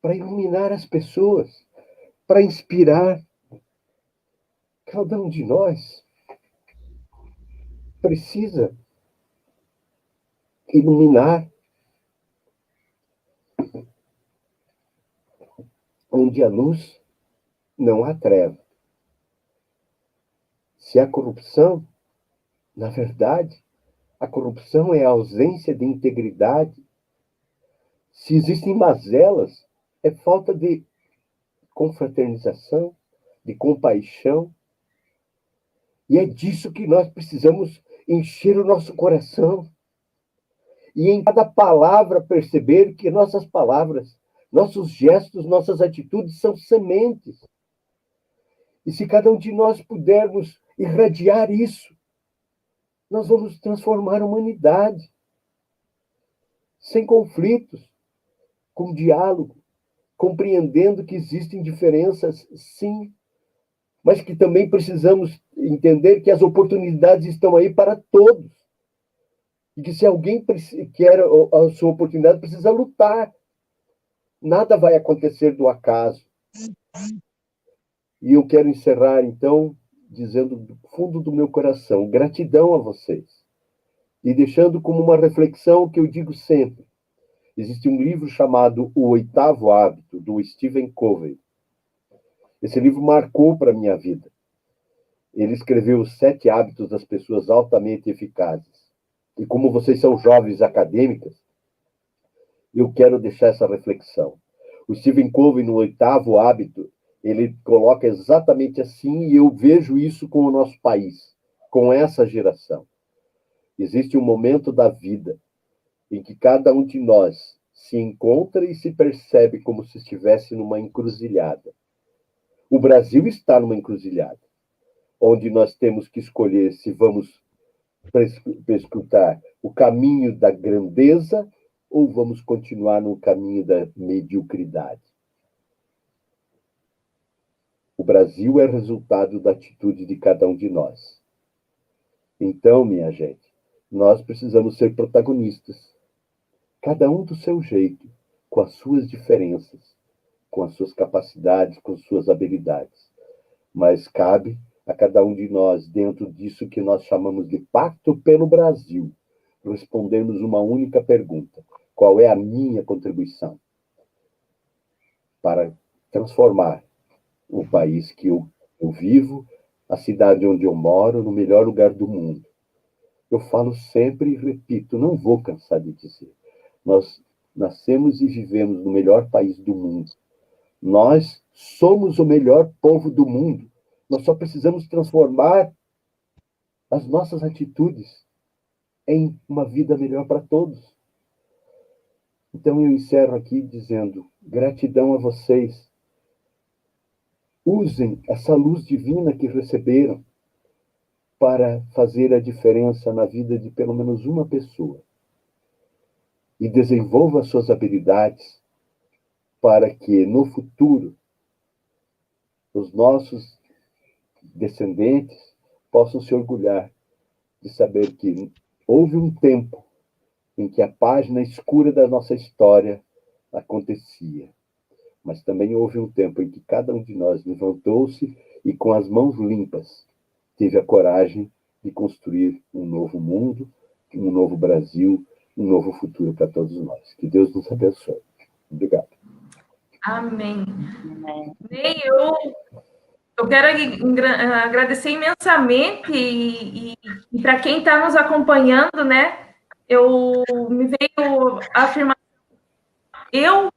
para iluminar as pessoas, para inspirar. Cada um de nós precisa iluminar. Onde há luz, não há treva. Se há corrupção, na verdade, a corrupção é a ausência de integridade. Se existem mazelas, é falta de confraternização, de compaixão. E é disso que nós precisamos encher o nosso coração. E em cada palavra perceber que nossas palavras, nossos gestos, nossas atitudes são sementes. E se cada um de nós pudermos irradiar isso, nós vamos transformar a humanidade. Sem conflitos, com diálogo, compreendendo que existem diferenças, sim, mas que também precisamos entender que as oportunidades estão aí para todos. E que se alguém quer a sua oportunidade, precisa lutar. Nada vai acontecer do acaso. E eu quero encerrar, então, dizendo do fundo do meu coração, gratidão a vocês. E deixando como uma reflexão que eu digo sempre. Existe um livro chamado O Oitavo Hábito, do Stephen Covey. Esse livro marcou para a minha vida. Ele escreveu os 7 hábitos das pessoas altamente eficazes. E como vocês são jovens acadêmicas, eu quero deixar essa reflexão. O Stephen Covey, no Oitavo Hábito, ele coloca exatamente assim, e eu vejo isso com o nosso país, com essa geração. Existe um momento da vida em que cada um de nós se encontra e se percebe como se estivesse numa encruzilhada. O Brasil está numa encruzilhada, onde nós temos que escolher se vamos escutar o caminho da grandeza ou vamos continuar no caminho da mediocridade. O Brasil é resultado da atitude de cada um de nós. Então, minha gente, nós precisamos ser protagonistas. Cada um do seu jeito, com as suas diferenças, com as suas capacidades, com as suas habilidades. Mas cabe a cada um de nós, dentro disso que nós chamamos de Pacto pelo Brasil, respondermos uma única pergunta: qual é a minha contribuição para transformar o país que eu vivo, a cidade onde eu moro, no melhor lugar do mundo? Eu falo sempre e repito, não vou cansar de dizer. Nós nascemos e vivemos no melhor país do mundo. Nós somos o melhor povo do mundo. Nós só precisamos transformar as nossas atitudes em uma vida melhor para todos. Então eu encerro aqui dizendo gratidão a vocês. Usem essa luz divina que receberam para fazer a diferença na vida de pelo menos uma pessoa. E desenvolva suas habilidades para que, no futuro, os nossos descendentes possam se orgulhar de saber que houve um tempo em que a página escura da nossa história acontecia. mas também houve um tempo em que cada um de nós levantou-se e, com as mãos limpas, teve a coragem de construir um novo mundo, um novo Brasil, um novo futuro para todos nós. Que Deus nos abençoe. Obrigado. Amém. Ney, eu quero agradecer imensamente e para quem está nos acompanhando, né? Me veio a afirmação, eu,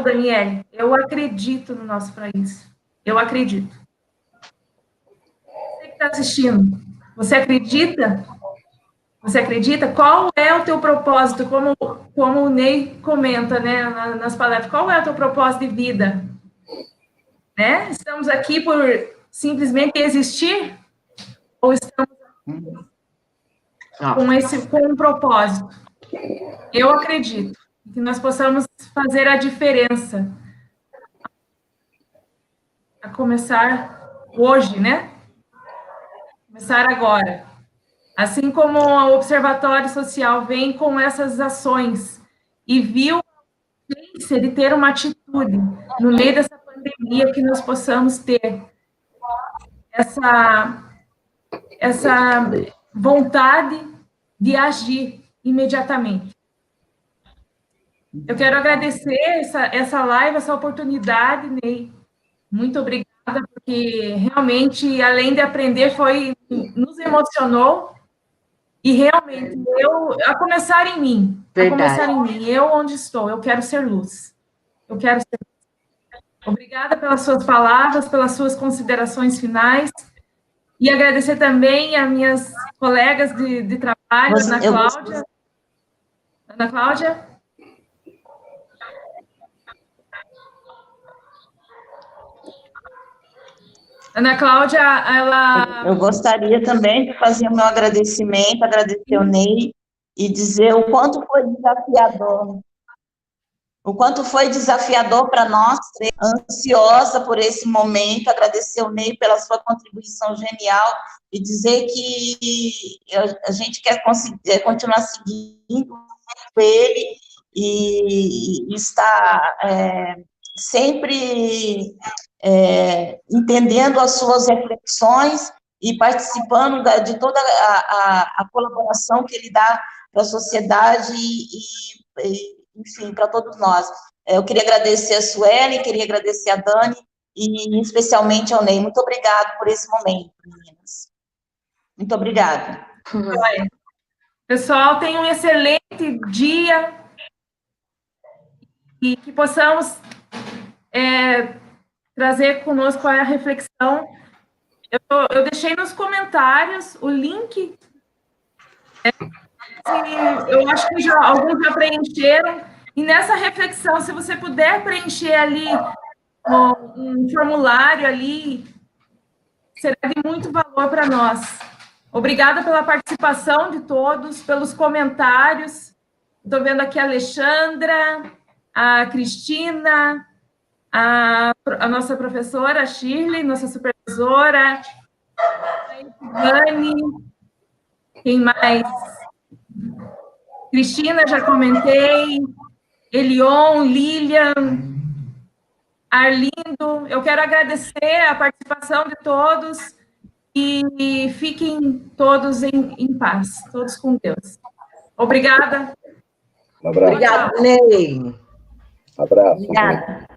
Daniele, eu acredito no nosso país. Eu acredito. Você que está assistindo, você acredita? Você acredita? Qual é o teu propósito? Como o Ney comenta, né, nas palestras, qual é o teu propósito de vida? Né? Estamos aqui por simplesmente existir? Ou estamos com um propósito? Eu acredito que nós possamos fazer a diferença. A começar hoje, né? Começar agora. Assim como o Observatório Social vem com essas ações e viu a urgência de ter uma atitude no meio dessa pandemia, que nós possamos ter essa vontade de agir imediatamente. Eu quero agradecer essa live, essa oportunidade, Ney. Muito obrigada, porque realmente, além de aprender, nos emocionou. E realmente, a começar em mim, eu onde estou, eu quero ser luz. Eu quero ser luz. Obrigada pelas suas palavras, pelas suas considerações finais. E agradecer também a minhas colegas de trabalho, Ana Cláudia. Ana Cláudia, ela... Eu gostaria também de fazer o meu agradecimento, agradecer o Ney e dizer o quanto foi desafiador. O quanto foi desafiador para nós, ansiosa por esse momento, agradecer o Ney pela sua contribuição genial e dizer que a gente quer continuar seguindo ele e estar sempre entendendo as suas reflexões e participando de toda a colaboração que ele dá para a sociedade enfim, para todos nós. Eu queria agradecer a Suelen, queria agradecer a Dani e especialmente ao Ney. Muito obrigado por esse momento, meninas. Muito obrigada. Pessoal, tenham um excelente dia e que possamos trazer conosco a reflexão. Eu deixei nos comentários o link. Eu acho que alguns já preencheram. E nessa reflexão, se você puder preencher ali um formulário ali, será de muito valor para nós. Obrigada pela participação de todos, pelos comentários. Estou vendo aqui a Alexandra, a Cristina, a nossa professora, a Shirley, nossa supervisora, a Dani, quem mais? Cristina, já comentei, Elion, Lilian, Arlindo. Eu quero agradecer a participação de todos e fiquem todos em paz, todos com Deus. Obrigada. Um abraço. Obrigada, Ney. Abraço. Obrigada.